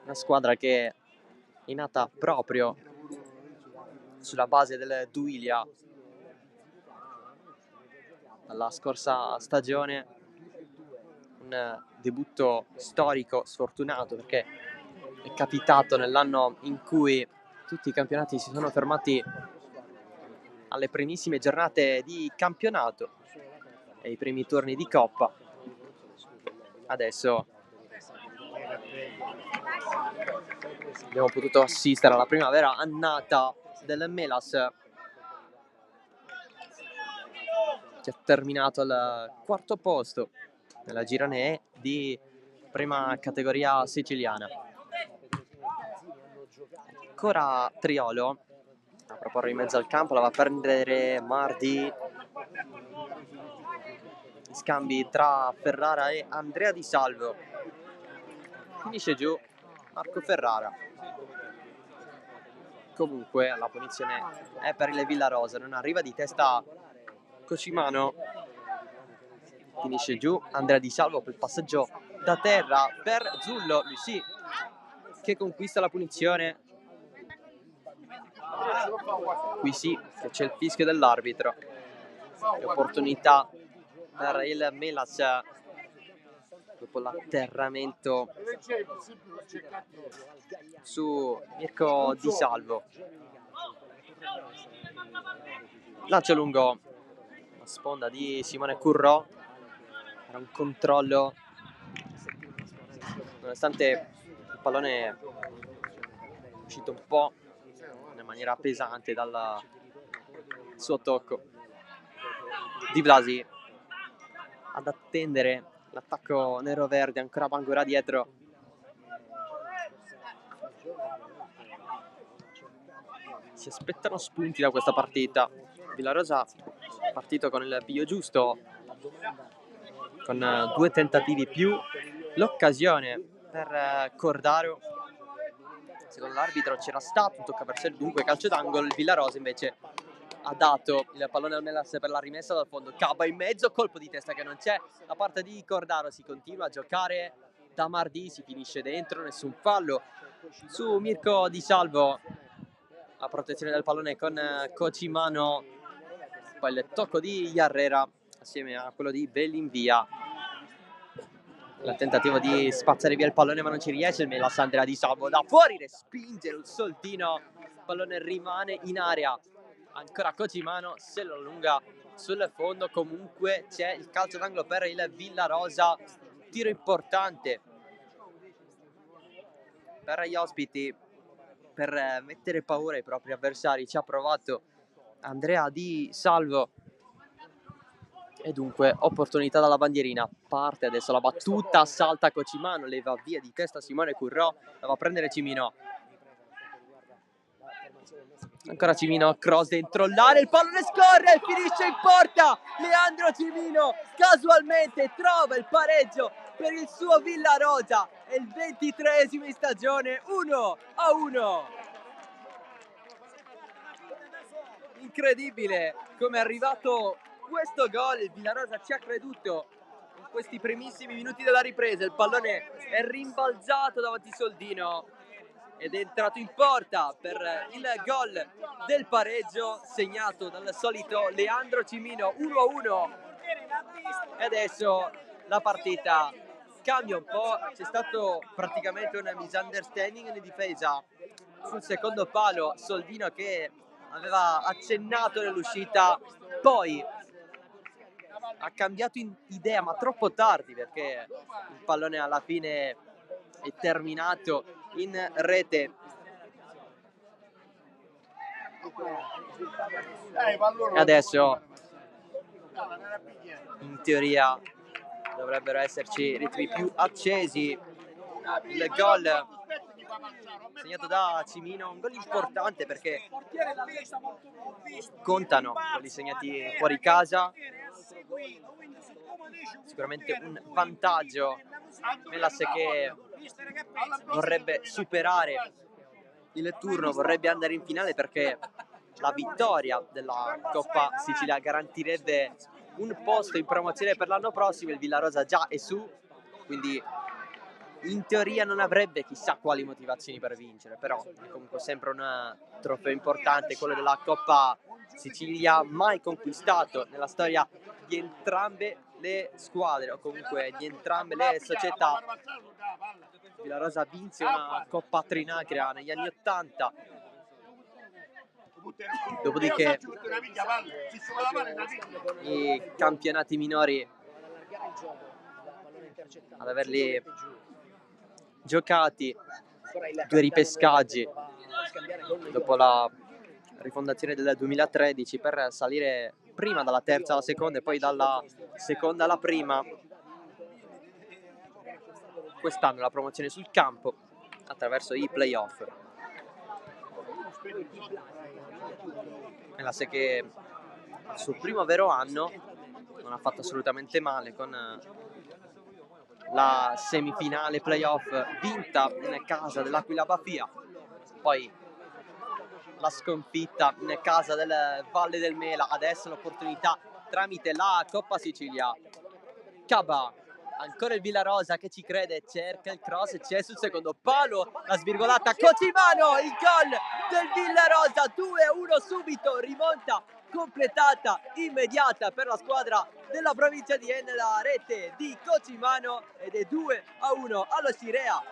una squadra che è nata proprio sulla base del Duilia dalla scorsa stagione. Un debutto storico, sfortunato, perché è capitato nell'anno in cui tutti i campionati si sono fermati alle primissime giornate di campionato e i primi turni di Coppa. Adesso abbiamo potuto assistere alla prima vera annata del Melas, che ha terminato al quarto posto nella girone E di prima categoria siciliana. Ancora Triolo a proporre in mezzo al campo, la va a prendere Mardi. Scambi tra Ferrara e Andrea Di Salvo. Finisce giù Marco Ferrara. Comunque la punizione è per il Villarosa, non arriva di testa Cocimano, finisce giù Andrea Di Salvo per il passaggio da terra per Zullo, lui sì che conquista la punizione. Qui sì che c'è il fischio dell'arbitro, e opportunità per il Melas dopo l'atterramento su Mirko Di Salvo. Lancio lungo, la sponda di Simone Currò, era un controllo nonostante il pallone è uscito un po' in maniera pesante dal suo tocco. Di Blasi ad attendere l'attacco nero-verde, ancora Bangura dietro. Si aspettano spunti da questa partita. Villarosa è partito con il piglio giusto, con 2 tentativi più l'occasione per Cordaro. Secondo l'arbitro c'era stato un tocca per sé, dunque calcio d'angolo. Il Villarosa invece ha dato il pallone al Melas per la rimessa dal fondo. Caba in mezzo, colpo di testa che non c'è da parte di Cordaro. Si continua a giocare da Mardi, si finisce dentro, nessun fallo su Mirko Di Salvo. La protezione del pallone con Cocimano, poi il tocco di Jarrera assieme a quello di Bellinvia. Il tentativo di spazzare via il pallone ma non ci riesce. Il Melas Andrea Di Salvo da fuori, respinge un soltino, il pallone rimane in area. Ancora Cocimano se lo allunga sul fondo. Comunque c'è il calcio d'angolo per il Villarosa, tiro importante per gli ospiti per mettere paura ai propri avversari. Ci ha provato Andrea Di Salvo e dunque opportunità dalla bandierina. Parte adesso la battuta, salta Cocimano, leva via di testa Simone Currò, la va a prendere Cimino. Ancora Cimino, cross dentro l'area, il pallone scorre e finisce in porta. Leandro Cimino casualmente trova il pareggio per il suo Villarosa. È il 23esimo in stagione, 1-1. Incredibile come è arrivato questo gol. Il Villarosa ci ha creduto in questi primissimi minuti della ripresa. Il pallone è rimbalzato davanti Soldino ed è entrato in porta per il gol del pareggio segnato dal solito Leandro Cimino. 1-1 e adesso la partita cambia un po'. C'è stato praticamente una misunderstanding in difesa sul secondo palo. Soldino che aveva accennato nell'uscita, poi ha cambiato idea ma troppo tardi, perché il pallone alla fine è terminato in rete. E adesso in teoria dovrebbero esserci ritmi più accesi. Il gol segnato da Cimino, un gol importante perché contano quelli segnati fuori casa. Sicuramente un vantaggio Melas che vorrebbe superare il turno, vorrebbe andare in finale perché la vittoria della Coppa Sicilia garantirebbe un posto in promozione per l'anno prossimo. Il Villarosa già è su, quindi in teoria non avrebbe chissà quali motivazioni per vincere, però è comunque sempre un trofeo importante, quello della Coppa Sicilia, mai conquistato nella storia di entrambe le squadre o comunque di entrambe le società. Villarosa vinse una Coppa Trinacria negli anni 80, dopodiché i campionati minori ad averli giocati, 2 ripescaggi dopo la rifondazione del 2013 per salire prima dalla terza alla seconda e poi dalla seconda alla prima. Quest'anno la promozione sul campo attraverso i playoff. Melas che al suo primo vero anno non ha fatto assolutamente male, con la semifinale playoff vinta in casa dell'Aquila Bafia, poi la sconfitta in casa del Valle del Mela. Adesso l'opportunità tramite la Coppa Sicilia Caba, ancora il Villarosa che ci crede, cerca il cross, c'è sul secondo palo, la svirgolata Cocimano, il gol del Villarosa, 2-1 subito, rimonta completata, immediata per la squadra della provincia di Enna, la rete di Cocimano ed è 2-1 allo Scirea.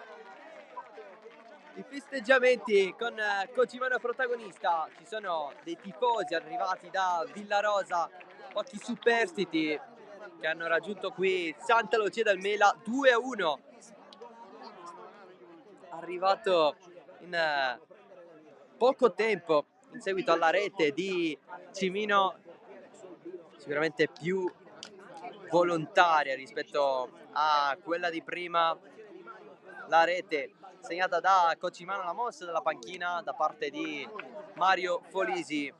I festeggiamenti con Cocimano protagonista, ci sono dei tifosi arrivati da Villarosa, pochi superstiti che hanno raggiunto qui Santa Lucia del Mela, 2-1, arrivato in poco tempo in seguito alla rete di Cimino, sicuramente più volontaria rispetto a quella di prima. La rete segnata da Cocimano, la mossa della panchina da parte di Mario Folisi,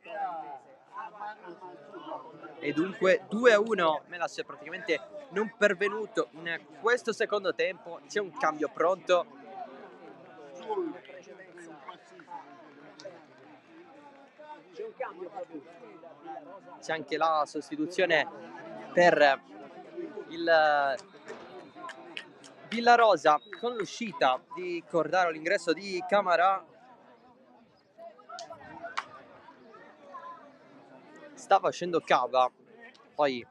e dunque 2-1. Melas è praticamente non pervenuto in questo secondo tempo, c'è un cambio pronto. C'è anche la sostituzione per il Villarosa con l'uscita di Cordaro, l'ingresso di Camarà. Stava scendendo Cava, poi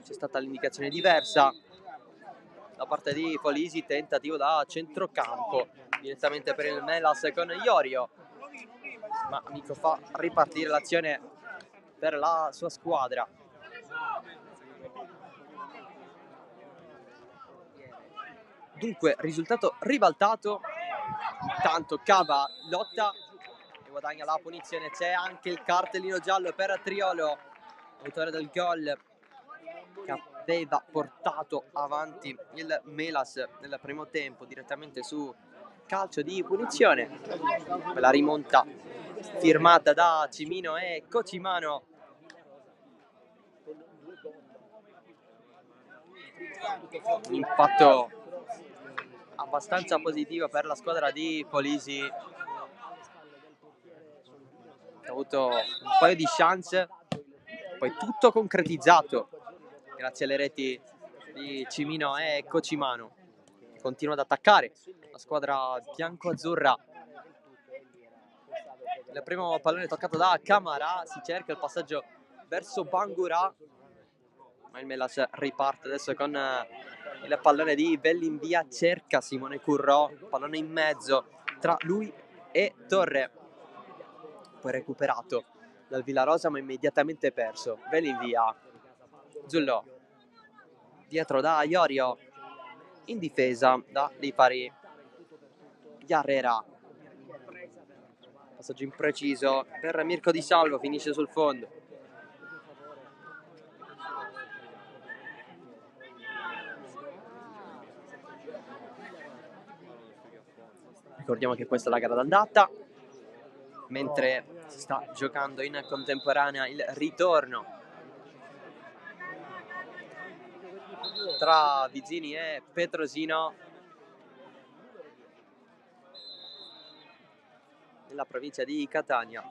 c'è stata l'indicazione diversa da parte di Folisi, tentativo da centrocampo direttamente per il Melas con Iorio, ma Amico fa ripartire l'azione per la sua squadra. Dunque risultato ribaltato, intanto Cava lotta e guadagna la punizione. C'è anche il cartellino giallo per Triolo, autore del gol che aveva portato avanti il Melas nel primo tempo direttamente su calcio di punizione. La rimonta firmata da Cimino e Cocimano. Un impatto abbastanza positivo per la squadra di Folisi, che ha avuto un paio di chance, poi tutto concretizzato grazie alle reti di Cimino e Cocimano, che continua ad attaccare la squadra bianco-azzurra. Il primo pallone toccato da Camarà, si cerca il passaggio verso Bangura, ma il Melas riparte adesso con il pallone di Bellinvia, cerca Simone Currò, pallone in mezzo tra lui e Torre, poi recuperato dal Villarosa ma immediatamente perso. Bellinvia, Zullò, dietro da Iorio, in difesa da Lipari, Yarrera, passaggio impreciso per Mirko Di Salvo, finisce sul fondo. Ricordiamo che questa è la gara d'andata, mentre si sta giocando in contemporanea il ritorno tra Vizzini e Petrosino nella provincia di Catania.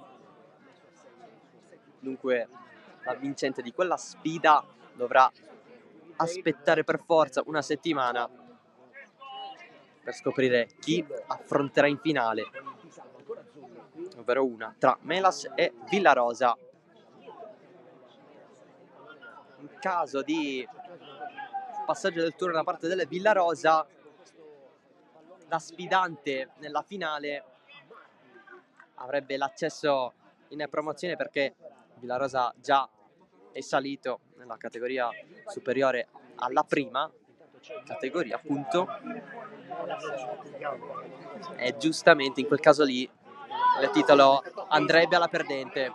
Dunque la vincente di quella sfida dovrà aspettare per forza una settimana per scoprire chi affronterà in finale, ovvero una tra Melas e Villarosa. In caso di passaggio del turno da parte delle Villarosa, la sfidante nella finale avrebbe l'accesso in promozione, perché Villarosa già è salito nella categoria superiore alla prima categoria, appunto, e giustamente in quel caso lì il titolo andrebbe alla perdente.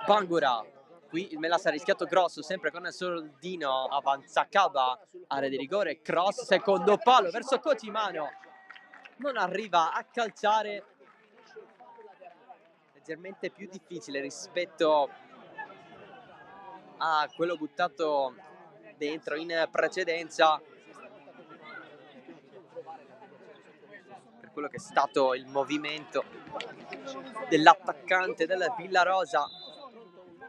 Bangura, qui il Melas ha rischiato grosso, sempre con il Soldino, avanza Cava, area di rigore, cross, secondo palo verso Cocimano, non arriva a calciare, leggermente più difficile rispetto a quello buttato dentro in precedenza, per quello che è stato il movimento dell'attaccante del Villarosa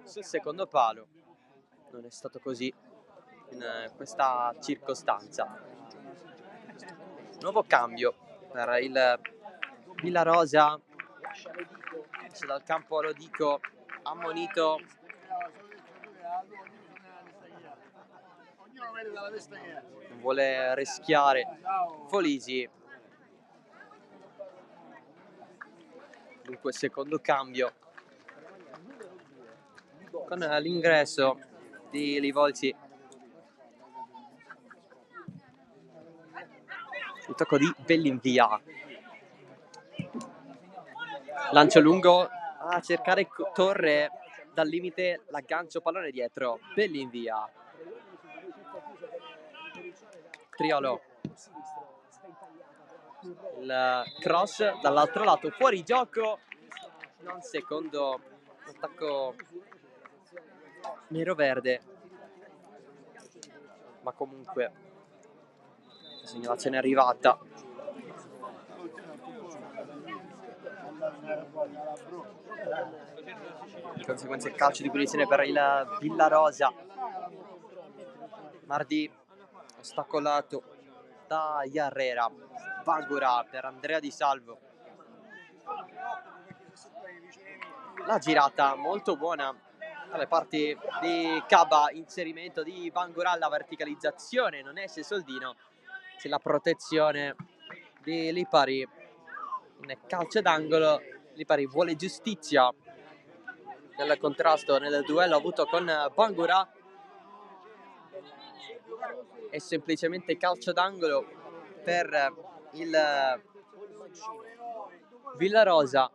sul secondo palo. Non è stato così. in questa circostanza. Nuovo cambio per il Villarosa, esce dal campo Lodico, ammonito. Non vuole rischiare Folisi. Dunque secondo cambio con l'ingresso di Livolsi. Il tocco di Bellinvia. Lancio lungo a cercare Torre dal limite, l'aggancio pallone dietro. Bellinvia. Triolo. Il cross dall'altro lato, fuori gioco. Non secondo attacco nero-verde, ma comunque la segnalazione è arrivata. Di conseguenza il calcio di punizione per il Villarosa. Mardi ostacolato da Iarrera. Bangura per Andrea Di Salvo. La girata molto buona dalle parti di Caba, inserimento di Bangura, la verticalizzazione non esce Soldino, c'è la protezione di Lipari in calcio d'angolo. Lipari vuole giustizia nel contrasto, nel duello avuto con Bangura, è semplicemente calcio d'angolo per il Villarosa.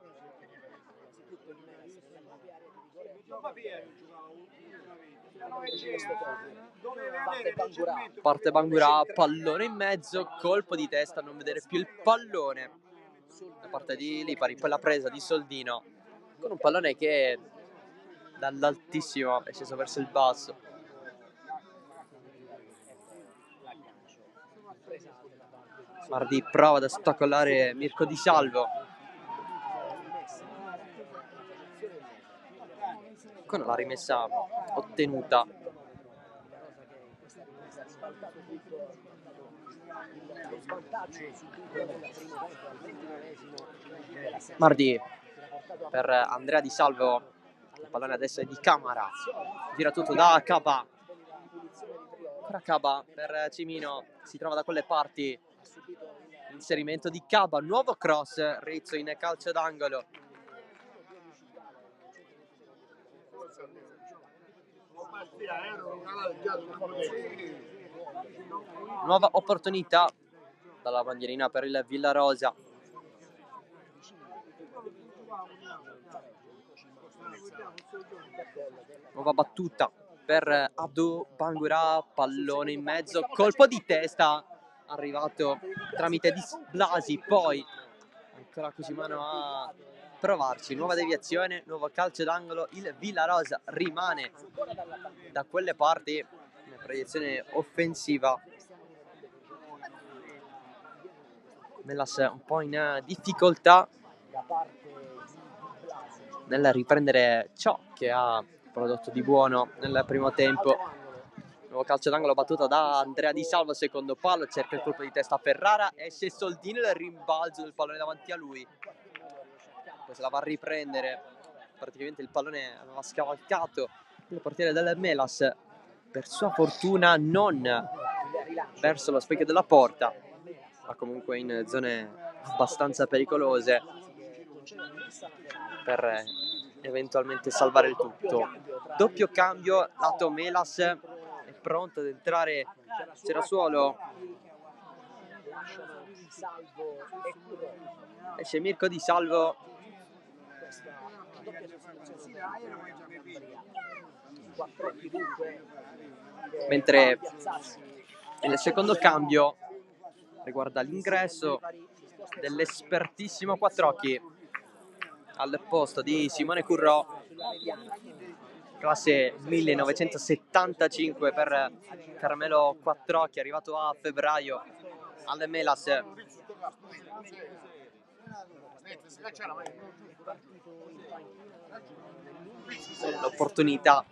Parte Bangura, pallone in mezzo, colpo di testa, non vedere più il pallone da parte di Lipari. Poi la presa di Soldino con un pallone che dall'altissimo è sceso verso il basso. Mardi prova ad ostacolare Mirko Di Salvo con la rimessa ottenuta. Mardi per Andrea Di Salvo, il pallone adesso è di Camara, gira tutto da Caba, ancora Caba per Cimino, si trova da quelle parti, inserimento di Caba, nuovo cross, Rizzo in calcio d'angolo. Nuova opportunità dalla bandierina per il Villarosa. Nuova battuta per Abdu Bangura, pallone in mezzo, colpo di testa arrivato tramite Blasi, poi ancora Cusimano a provarci, nuova deviazione, nuovo calcio d'angolo. Il Villarosa rimane da quelle parti in proiezione offensiva. Melas un po' in difficoltà nel riprendere ciò che ha prodotto di buono nel primo tempo. Nuovo calcio d'angolo battuto da Andrea Di Salvo, secondo palo, cerca il colpo di testa Ferrara, esce Soldino, il rimbalzo del pallone davanti a lui, poi se la va a riprendere, praticamente il pallone aveva scavalcato il portiere del Melas, per sua fortuna non verso lo specchio della porta, ma comunque in zone abbastanza pericolose per eventualmente salvare il tutto. Doppio cambio, lato Melas è pronto ad entrare Cerasuolo, esce Mirko Di Salvo, mentre il secondo cambio riguarda l'ingresso dell'espertissimo Quattrocchi al posto di Simone Currò, classe 1975 per Carmelo Quattrocchi, arrivato a febbraio alle Melas. L'opportunità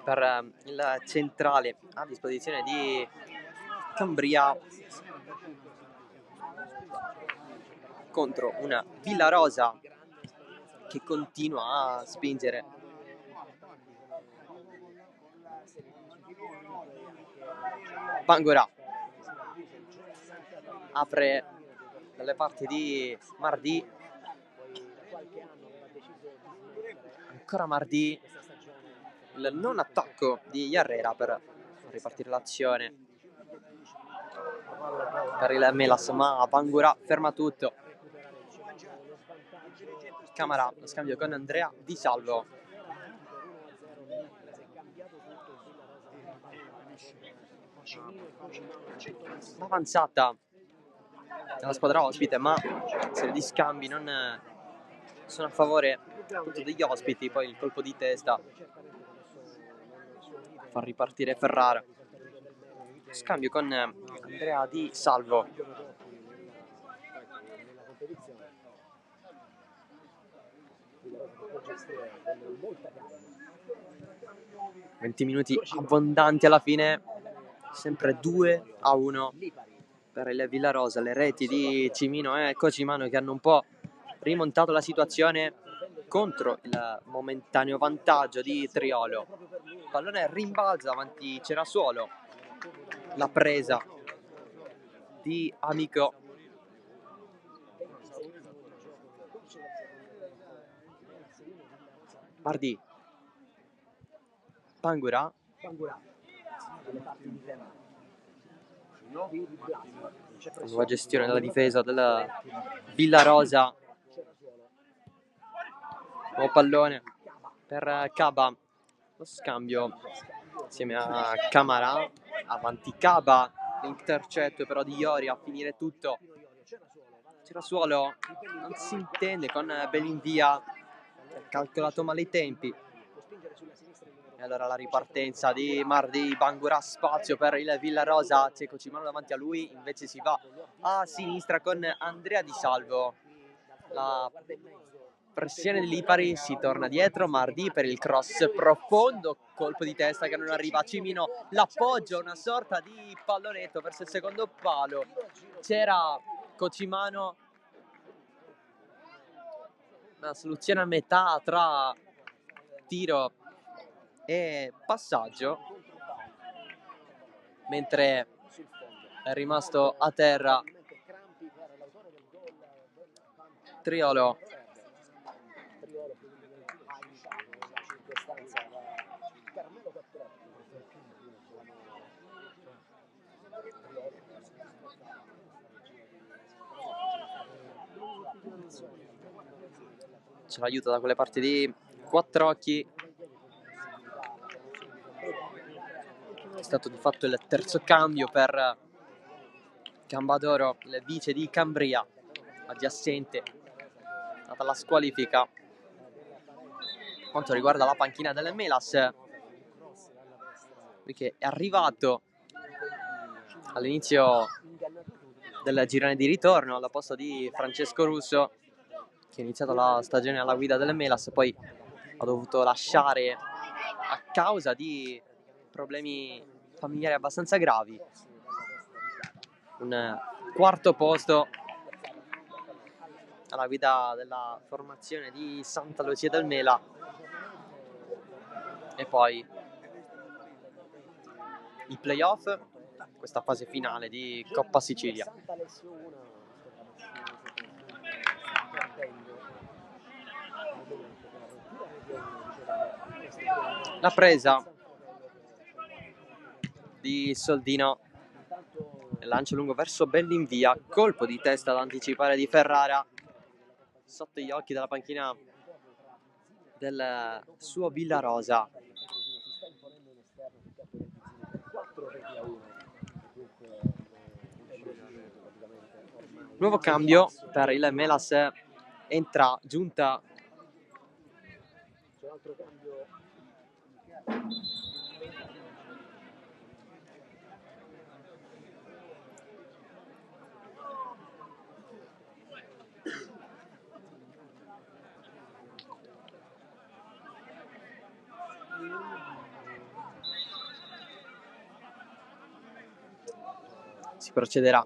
per il centrale a disposizione di Cambria contro una Villarosa che continua a spingere. Bangura apre dalle parti di Mardi, ancora Mardi, il non attacco di Herrera per ripartire l'azione per il Melas, ma Bangura ferma tutto. Camara, lo scambio con Andrea Di Salvo. L'avanzata della squadra ospite, ma serie di scambi non sono a favore appunto degli ospiti. Poi il colpo di testa fa ripartire Ferrara. Scambio con Andrea Di Salvo. 20 minuti abbondanti alla fine, sempre 2-1 per il Villarosa. Le reti di Cimino e Cocimano che hanno un po' rimontato la situazione contro il momentaneo vantaggio di Triolo. Pallone rimbalza davanti Cerasuolo, la presa di Amico. Mardi, Bangura, nuova gestione della difesa della Villarosa. Nuovo pallone per Caba, lo scambio insieme a Camara, avanti Caba, l'intercetto però di Iori a finire tutto. Cerasuolo non si intende con Belinvia, ha calcolato male i tempi. E allora la ripartenza di Mardi, Bangura, spazio per il Villarosa, c'è Cocimano davanti a lui, invece si va a sinistra con Andrea Di Salvo. La pressione di Lipari, si torna dietro, Mardi per il cross profondo, colpo di testa che non arriva a Cimino, l'appoggio, una sorta di pallonetto verso il secondo palo. C'era Cocimano, una soluzione a metà tra tiro e passaggio, mentre è rimasto a terra Triolo. Ce l'aiuta da quelle parti di Quattrocchi. È stato di fatto il terzo cambio per Gambadoro, il vice di Cambria, oggi assente, data la squalifica. Per quanto riguarda la panchina delle Melas, perché è arrivato all'inizio del girone di ritorno alla posta di Francesco Russo, che ha iniziato la stagione alla guida delle Melas, poi ha dovuto lasciare a causa di problemi familiari abbastanza gravi. Un quarto posto alla guida della formazione di Santa Lucia del Mela, e poi i playoff, questa fase finale di Coppa Sicilia. La presa di Soldino, lancio lungo verso Bellinvia, colpo di testa da anticipare di Ferrara, sotto gli occhi della panchina del suo Villarosa. Nuovo cambio per il Melas, entra Giunta. si procederà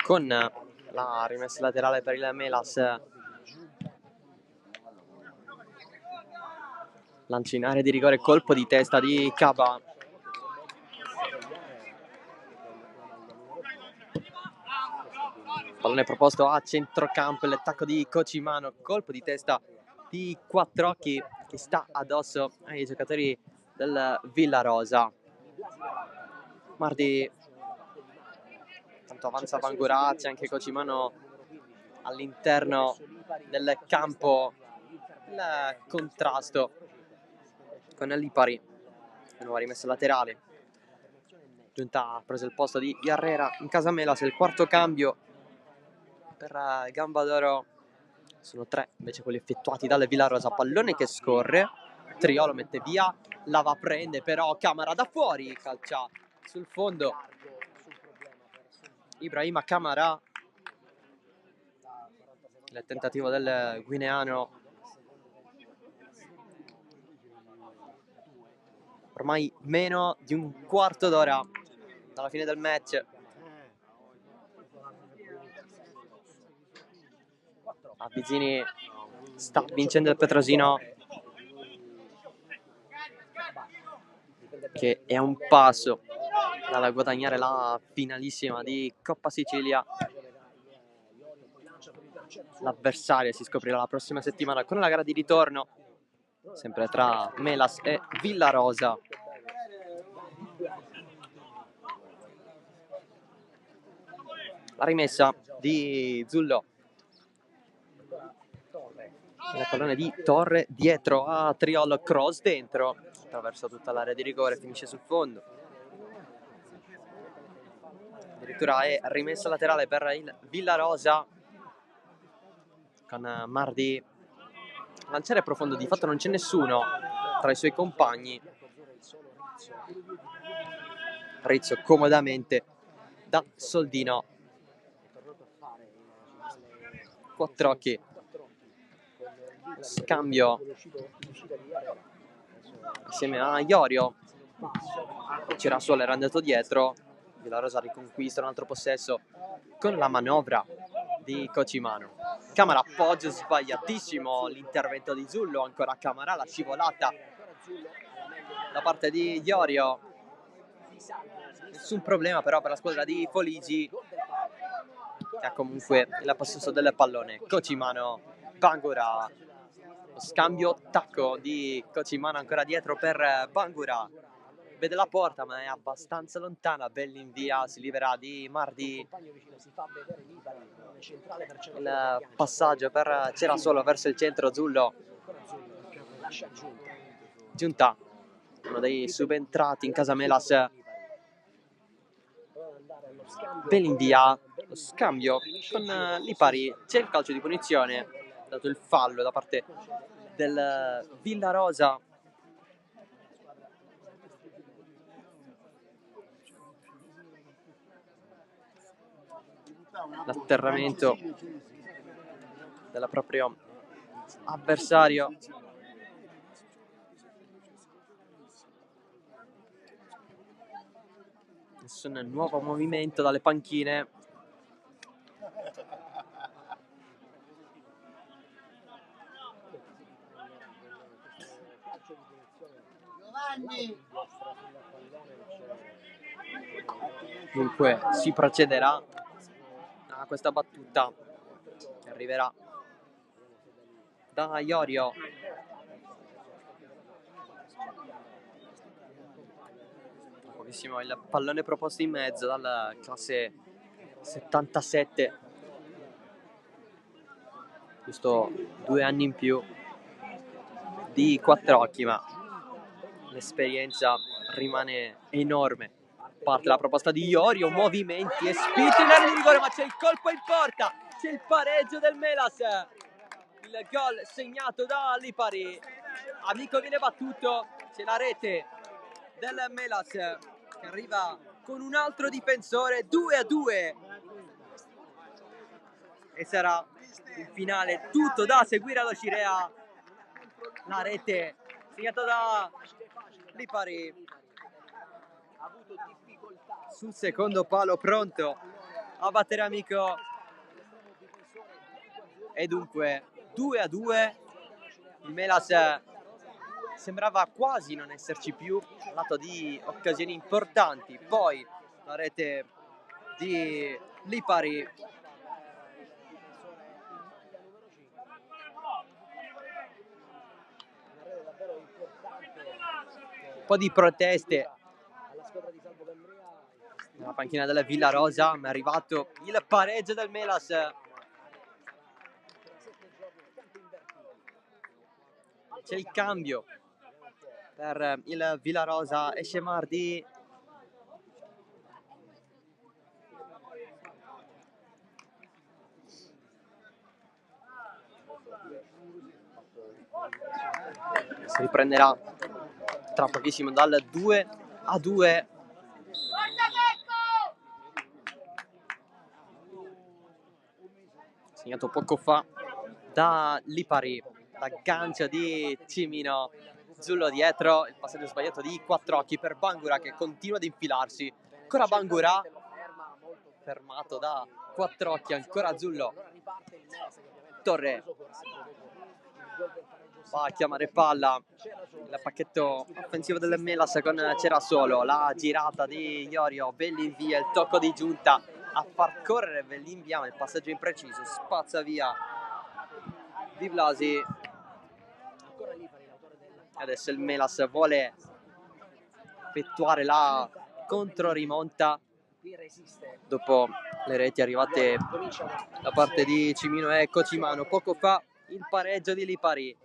con la rimessa laterale per il Melas. Lancio in area di rigore, colpo di testa di Caba. Pallone proposto a centrocampo, l'attacco di Cocimano, colpo di testa di Quattrocchi che sta addosso ai giocatori del Villarosa. Mardi, tanto avanza Bangura, c'è anche Cocimano all'interno del campo, il contrasto con Lipari. Nuova rimessa laterale. Giunta ha preso il posto di Herrera in casa Melas, il quarto cambio per Gambadoro. Sono 3 invece quelli effettuati dalle Villarosa. Pallone che scorre, Triolo mette via, la va a prende però Camara da fuori, calcia sul fondo Ibrahima Camara. Il tentativo del guineano. Ormai meno di un quarto d'ora dalla fine del match. Avvizini sta vincendo il Petrosino, che è a un passo dalla guadagnare la finalissima di Coppa Sicilia. L'avversario si scoprirà la prossima settimana con la gara di ritorno, sempre tra Melas e Villarosa. La rimessa di Zullo. Il pallone di Torre dietro a Triolo, cross dentro, attraverso tutta l'area di rigore, finisce sul fondo. Addirittura è rimessa laterale per il Villarosa, con Mardi lanciare profondo, di fatto non c'è nessuno tra i suoi compagni. Rizzo comodamente da Soldino. Quattrocchi, scambio insieme a Iorio. Cirasuolo era andato dietro, Villarosa riconquista un altro possesso con la manovra di Cocimano. Camara, appoggio sbagliatissimo, l'intervento di Zullo, ancora Camara, la scivolata da parte di Iorio. Nessun problema però per la squadra di Poligi, che ha comunque il possesso del pallone. Cocimano, Bangura, lo scambio tacco di Cocimano ancora dietro per Bangura. Vede la porta ma è abbastanza lontana, Bellin via, si libera di Mardi. Il passaggio per Cirasuolo verso il centro, Zullo. Giunta, uno dei subentrati in casa Melas. Bellin via, lo scambio con Lipari, c'è il calcio di punizione, dato il fallo da parte del Villarosa. L'atterramento del proprio avversario. Nessun nuovo movimento dalle panchine. Dunque si procederà a questa battuta che arriverà da Iorio. Pochissimo il pallone proposto in mezzo dalla classe 77, giusto 2 anni in più di Quattrocchi, ma l'esperienza rimane enorme. Parte la proposta di Iorio, movimenti e spinti in area di rigore, ma c'è il colpo in porta, c'è il pareggio del Melas, il gol segnato da Lipari. Amico viene battuto, c'è la rete del Melas che arriva con un altro difensore, 2-2, e sarà il finale tutto da seguire allo Scirea. La rete segnata da Lipari. sul secondo palo, pronto a battere amico. E dunque 2-2. Il Melas sembrava quasi non esserci più, lato di occasioni importanti. Poi la rete di Lipari. Un po' di proteste nella panchina della Villarosa, ma è arrivato il pareggio del Melas. C'è il cambio per il Villarosa, esce Mardi. Si riprenderà tra pochissimo dal 2-2. Segnato poco fa da Lipari, l'aggancio di Cimino. Zullo dietro, il passaggio sbagliato di Quattrocchi per Bangura che continua ad infilarsi. Ancora Bangura, fermato da Quattrocchi, ancora Zullo. Torre va a chiamare palla. Il pacchetto offensivo del Melas con c'era solo la girata di Iorio, Bellin via, il tocco di giunta a far correre Bellin via, ma il passaggio impreciso, spazza via Di Blasi. Adesso il Melas vuole effettuare la controrimonta dopo le reti arrivate da parte di Cimino e Cocimano. Poco fa il pareggio di Lipari.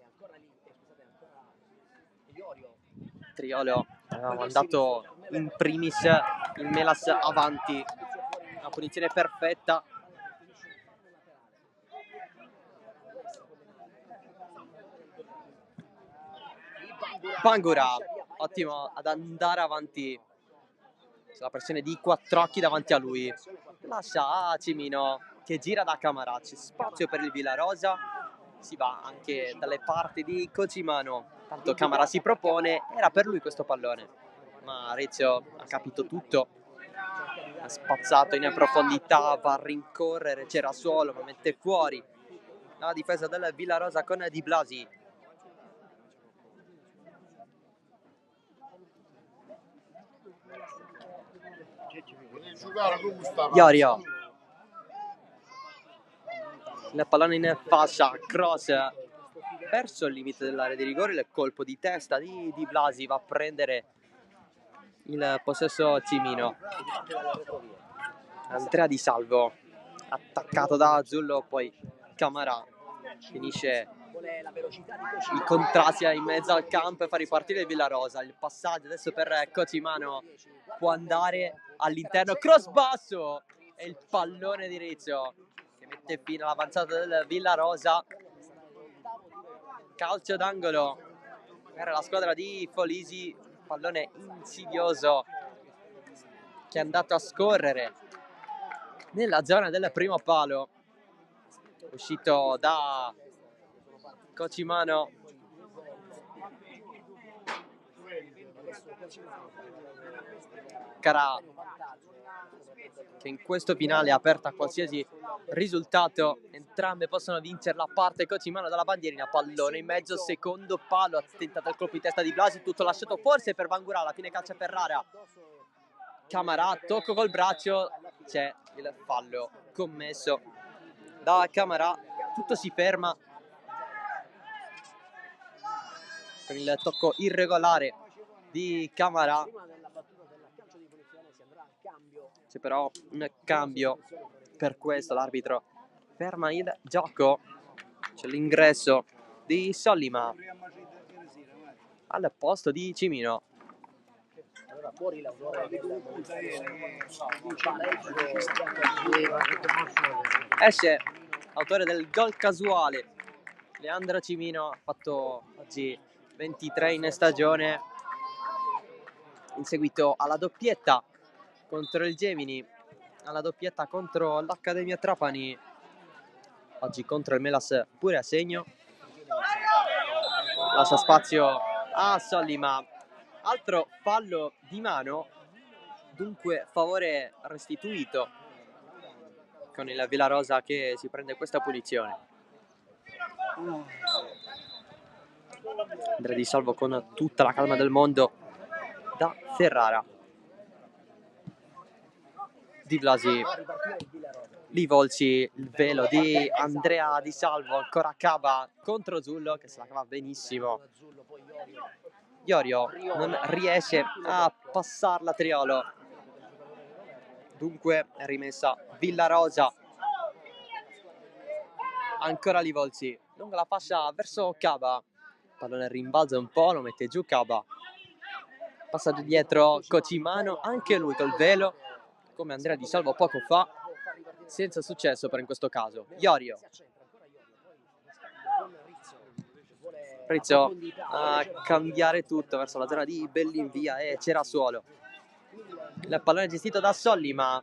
Triolo aveva mandato in primis il Melas avanti, una punizione perfetta. Bangura, ottimo ad andare avanti sulla pressione di Quattrocchi davanti a lui. Lascia a Cimino che gira da Camara, c'è spazio per il Villarosa, si va anche dalle parti di Cocimano. Tanto Camara si propone, era per lui questo pallone, ma Rezio ha capito tutto, ha spazzato in profondità, va a rincorrere, c'era suolo, ma mette fuori la difesa del Villarosa con Di Blasi. Iorio, il pallone in fascia, cross verso il limite dell'area di rigore, il colpo di testa di Blasi va a prendere il possesso Cimino. Andrea Di Salvo attaccato da Zullo, poi Camara finisce i contrasti in mezzo al campo e fa ripartire il Villarosa. Il passaggio adesso per Cocimano può andare all'interno, cross basso e il pallone di Rezio che mette fine all'avanzata del Villarosa. Calcio d'angolo per la squadra di Folisi, pallone insidioso che è andato a scorrere nella zona del primo palo, uscito da Cocimano. Carà che in questo finale è aperta a qualsiasi risultato, entrambe possono vincere la parte Cocimano dalla bandierina. Pallone in mezzo, secondo palo, ha tentato il colpo di testa di Blasi, tutto lasciato forse per Bangura, alla fine calcia Ferrara. Camara, tocco col braccio, c'è il fallo commesso da Camara, tutto si ferma con il tocco irregolare di Camara. C'è però un cambio, per questo l'arbitro ferma il gioco. C'è l'ingresso di Sollima al posto di Cimino. Esce autore del gol casuale Leandro Cimino, ha fatto oggi 23 in stagione, in seguito alla doppietta contro il Gemini, alla doppietta contro l'Accademia Trapani, oggi contro il Melas pure a segno. Lascia spazio a Sollima, altro fallo di mano dunque favore restituito con il Villarosa che si prende questa punizione. Andrea Di Salvo con tutta la calma del mondo da Ferrara. Di Blasi li volsi il velo di Andrea Di Salvo, ancora cava contro Zullo che se la cava benissimo. Iorio non riesce a passarla Triolo, dunque è rimessa Villarosa. Ancora Livolsi, lungo la fascia verso Cava, pallone rimbalza un po', lo mette giù Cava, passaggio dietro Cocimano, anche lui col velo come Andrea Di Salvo poco fa, senza successo per in questo caso. Iorio, Rizzo a cambiare tutto verso la zona di Bellinvia e Cerasuolo. Il pallone gestito da Solli, ma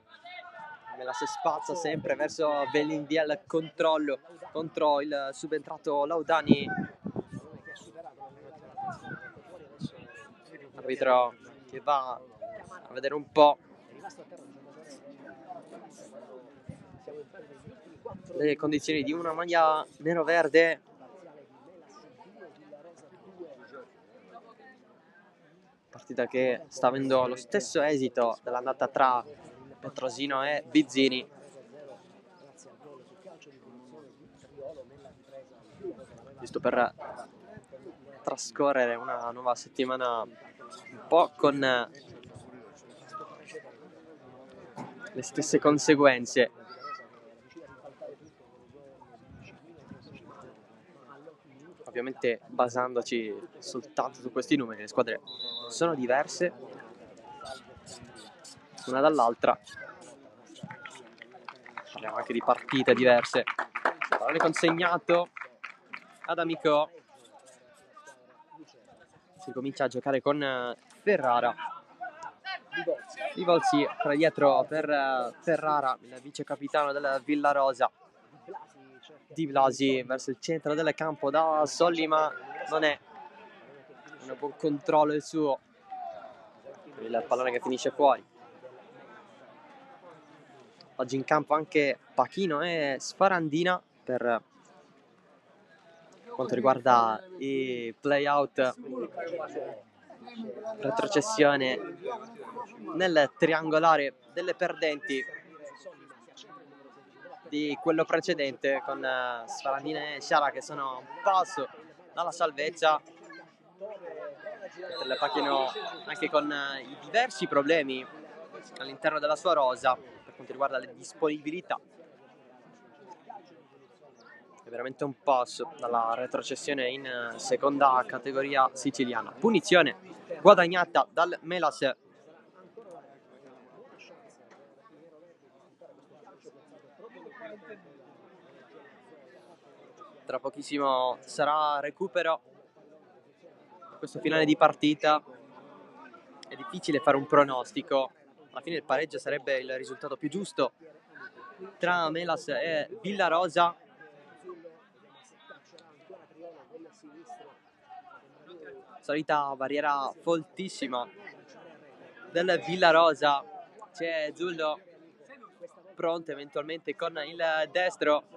me la si spazza sempre verso Bellinvia, il controllo contro il subentrato Laudani. Arbitro che va a vedere un po' le condizioni di una maglia nero-verde. Partita che sta avendo lo stesso esito dell'andata tra Petrosino e Bizzini. Giusto per trascorrere una nuova settimana un po' con le stesse conseguenze. Ovviamente basandoci soltanto su questi numeri, le squadre sono diverse una dall'altra. Parliamo anche di partite diverse. Pallone consegnato ad Amico. Si comincia a giocare con Ferrara. Rivolsi tra dietro per Ferrara, il vice capitano del Villarosa. Di Blasi verso il centro del campo da Solli, ma non è un buon controllo il suo. Il pallone che finisce fuori. Oggi in campo anche Pachino e Sfarandina per quanto riguarda i play-out, retrocessione nel triangolare delle perdenti di quello precedente, con Sfarandina e Sciara che sono a un passo dalla salvezza. Il Pachino anche con i diversi problemi all'interno della sua rosa per quanto riguarda le disponibilità. È veramente un passo dalla retrocessione in seconda categoria siciliana. Punizione guadagnata dal Melas. Tra pochissimo sarà recupero. Questo finale di partita è difficile fare un pronostico. Alla fine il pareggio sarebbe il risultato più giusto tra Melas e Villarosa. Solita barriera foltissima del Villarosa. C'è Zullo pronto eventualmente con il destro.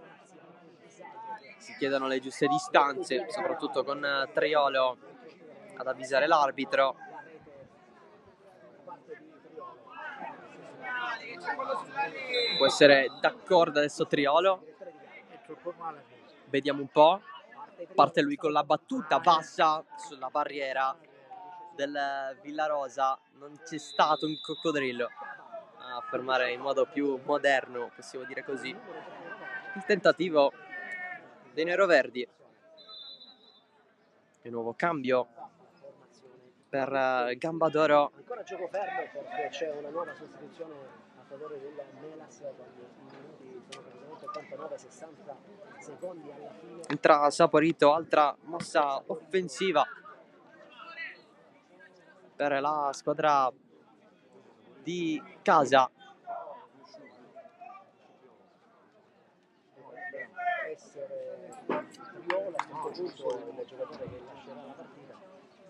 Si chiedono le giuste distanze, soprattutto con Triolo ad avvisare l'arbitro. Può essere d'accordo adesso Triolo. Vediamo un po'. Parte lui con la battuta bassa sulla barriera del Villarosa. Non c'è stato un coccodrillo a fermare in modo più moderno, possiamo dire così, il tentativo dei neroverdi. Di nuovo cambio per Gambadoro. Ancora gioco fermo perché c'è una nuova sostituzione a favore del Melas quando i minuti sono praticamente 89-60 secondi alla fine. Entra Saporito, altra mossa offensiva per la squadra di casa. Potrebbe essere Triolo a questo punto il giocatore che lascerà la partita.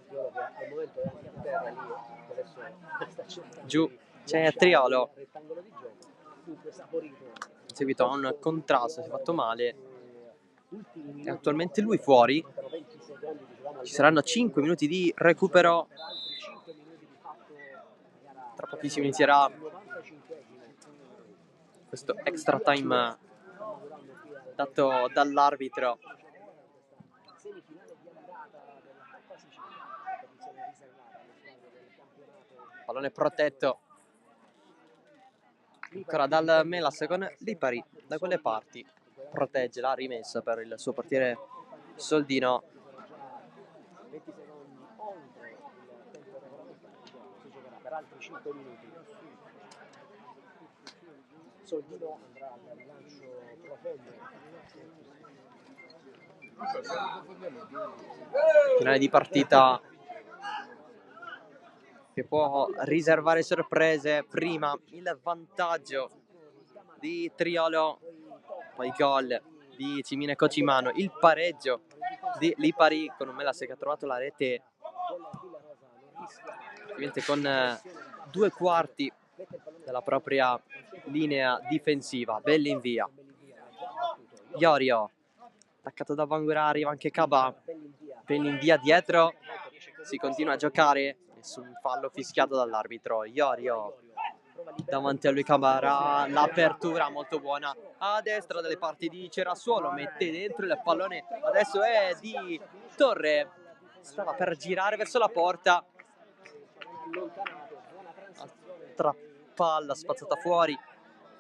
Triolo che al momento è anche a terra lì, adesso sta cercando Giù C'è Triolo, rettangolo di gioco. Dunque Saporito in seguito a un contrasto, si è fatto male. ultimi E minuti, attualmente lui fuori. mancano 20 secondi, dicevamo, Ci saranno 5 minuti di recupero. per altri 5 minuti di fatto la gara Tra pochissimo inizierà al 95esimo. questo extra time dato dall'arbitro. Semifinale di andata della Coppa Sicilia, competizione riservata alle squadre del campionato. Pallone protetto ancora dal Melas con Lipari da quelle parti. Protegge la rimessa per il suo portiere Soldino. 20 secondi oltre il tempo regolamentare, si giocherà per altri 5 minuti. Soldino andrà al rilancio profondo. Finale di partita che può riservare sorprese. Prima il vantaggio di Triolo, poi gol di Cimine Cocimano, il pareggio di Lipari con un Melas che ha trovato la rete ovviamente con 2 quarti della propria linea difensiva. Bell'invia, Iorio attaccato da Bangura, arriva anche Cabà, Bell'invia dietro, si continua a giocare, nessun fallo fischiato dall'arbitro. Iorio davanti a lui Cabara, l'apertura molto buona a destra delle parti di Cerasuolo, mette dentro il pallone, adesso è di Torre, stava per girare verso la porta, altra palla spazzata fuori.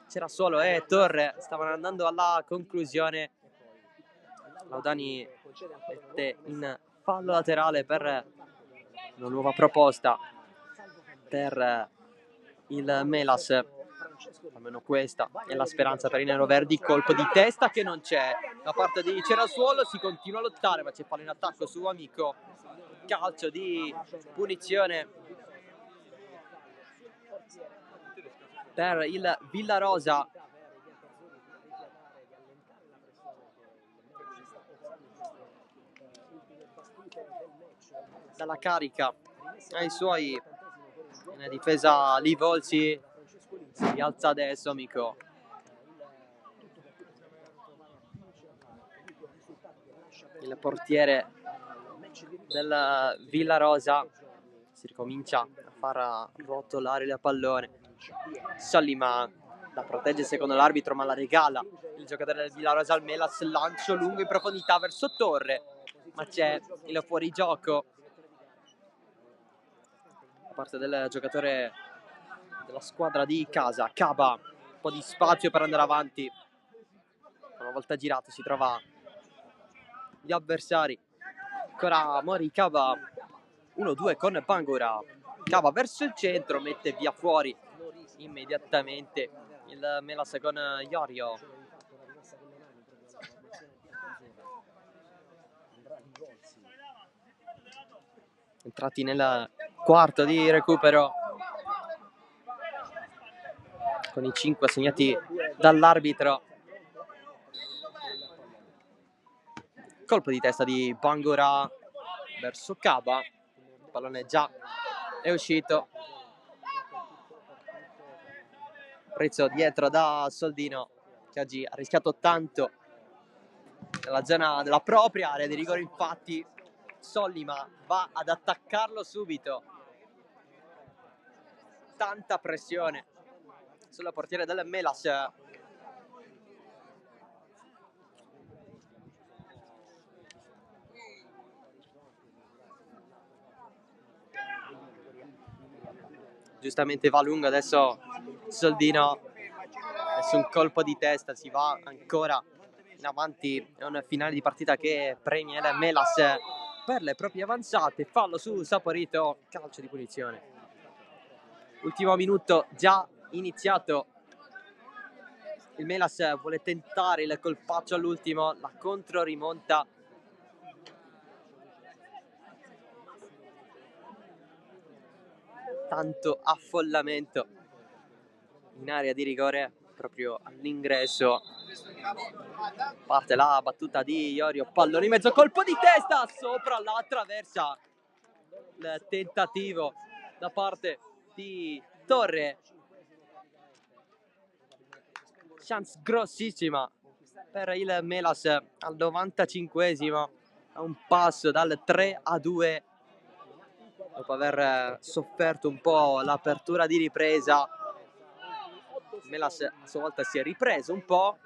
Cerasuolo e Torre stavano andando alla conclusione. Laudani mette in fallo laterale per una nuova proposta per il Melas, almeno questa è la speranza per i neroverdi. Colpo di testa che non c'è da parte di Cerasuolo, si continua a lottare ma c'è fallo in attacco su Amico, calcio di punizione per il Villarosa. Dalla carica ai suoi, in difesa Livolsi, si rialza adesso Amico, il portiere del Villarosa si ricomincia a far rotolare il pallone. Sollima la protegge secondo l'arbitro ma la regala il giocatore del Villarosa al Melas, lancio lungo in profondità verso Torre ma c'è il fuorigioco da parte del giocatore della squadra di casa. Caba, un po' di spazio per andare avanti, una volta girato si trova gli avversari. Ancora Mori Caba, 1-2 con Bangura. Cava verso il centro, mette via fuori immediatamente il Melas con Iorio. Entrati nel quarto di recupero con i 5 assegnati dall'arbitro. Colpo di testa di Bangura verso Caba, il pallone già è uscito, preso dietro da Soldino che oggi ha rischiato tanto nella zona della propria area di rigore. Infatti Sollima va ad attaccarlo subito, tanta pressione sulla portiere del Melas. Giustamente va lungo adesso Soldino, nessun colpo di testa, si va ancora in avanti. È un finale di partita che premia il Melas per le proprie avanzate. Fallo su Saporito, calcio di punizione. Ultimo minuto già iniziato, il Melas vuole tentare il colpaccio all'ultimo, la controrimonta. Tanto affollamento in area di rigore proprio all'ingresso. Parte la battuta di Iorio, pallone in mezzo, colpo di testa sopra la traversa, il tentativo da parte di Torre chance grossissima per il Melas al 95esimo, un passo dal 3-2 dopo aver sofferto un po' l'apertura di ripresa. Melas a sua volta si è ripreso un po',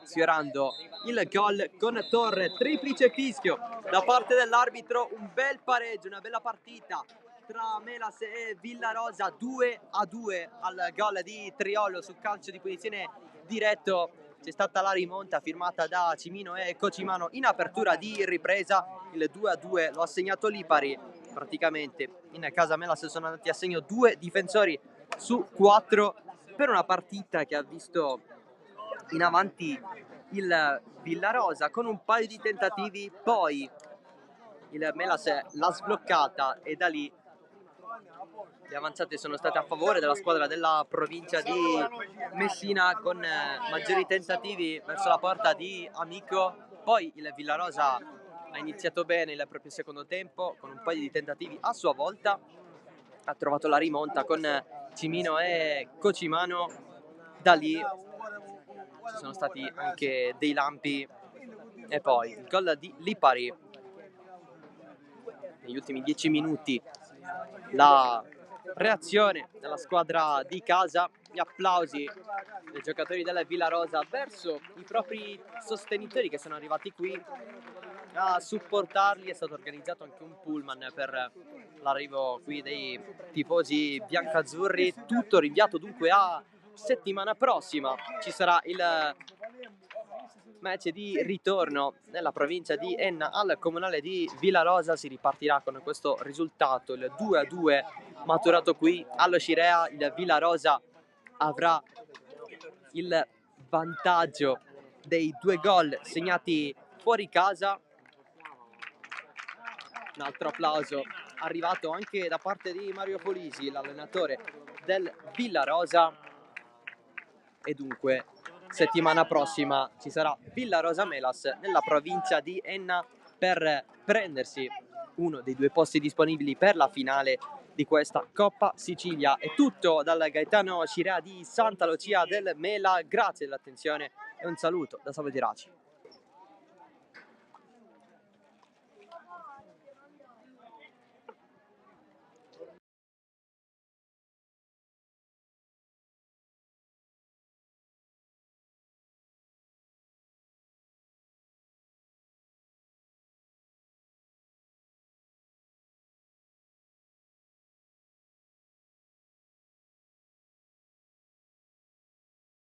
sfiorando il gol con Torre. Triplice fischio da parte dell'arbitro, un bel pareggio, una bella partita tra Melas e Villarosa, 2-2 al gol di Triolo su calcio di punizione diretto. C'è stata la rimonta firmata da Cimino e Cocimano in apertura di ripresa. Il 2-2 lo ha segnato Lipari. Praticamente in casa Melas sono andati a segno 2 difensori su 4 per una partita che ha visto in avanti il Villarosa con un paio di tentativi, poi il Melas l'ha sbloccata e da lì le avanzate sono state a favore della squadra della provincia di Messina, con maggiori tentativi verso la porta di Amico. Poi il Villarosa ha iniziato bene il proprio secondo tempo con un paio di tentativi a sua volta, ha trovato la rimonta con Cimino e Cocimano. Da lì ci sono stati anche dei lampi e poi il gol di Lipari negli ultimi 10 minuti. La reazione della squadra di casa, gli applausi dei giocatori della Villarosa verso i propri sostenitori che sono arrivati qui a supportarli. È stato organizzato anche un pullman per l'arrivo qui dei tifosi biancazzurri. Tutto rinviato dunque a settimana prossima. Ci sarà il match di ritorno nella provincia di Enna al comunale di Villarosa. Si ripartirà con questo risultato, il 2-2 maturato qui allo Scirea. Il Villarosa avrà il vantaggio dei 2 gol segnati fuori casa. Un altro applauso arrivato anche da parte di Mario Polisi, l'allenatore del Villarosa. E dunque settimana prossima ci sarà Villarosa Melas nella provincia di Enna per prendersi uno dei 2 posti disponibili per la finale di questa Coppa Sicilia. È tutto dal Gaetano Scirea di Santa Lucia del Mela, grazie dell'attenzione e un saluto da Salvo Geraci.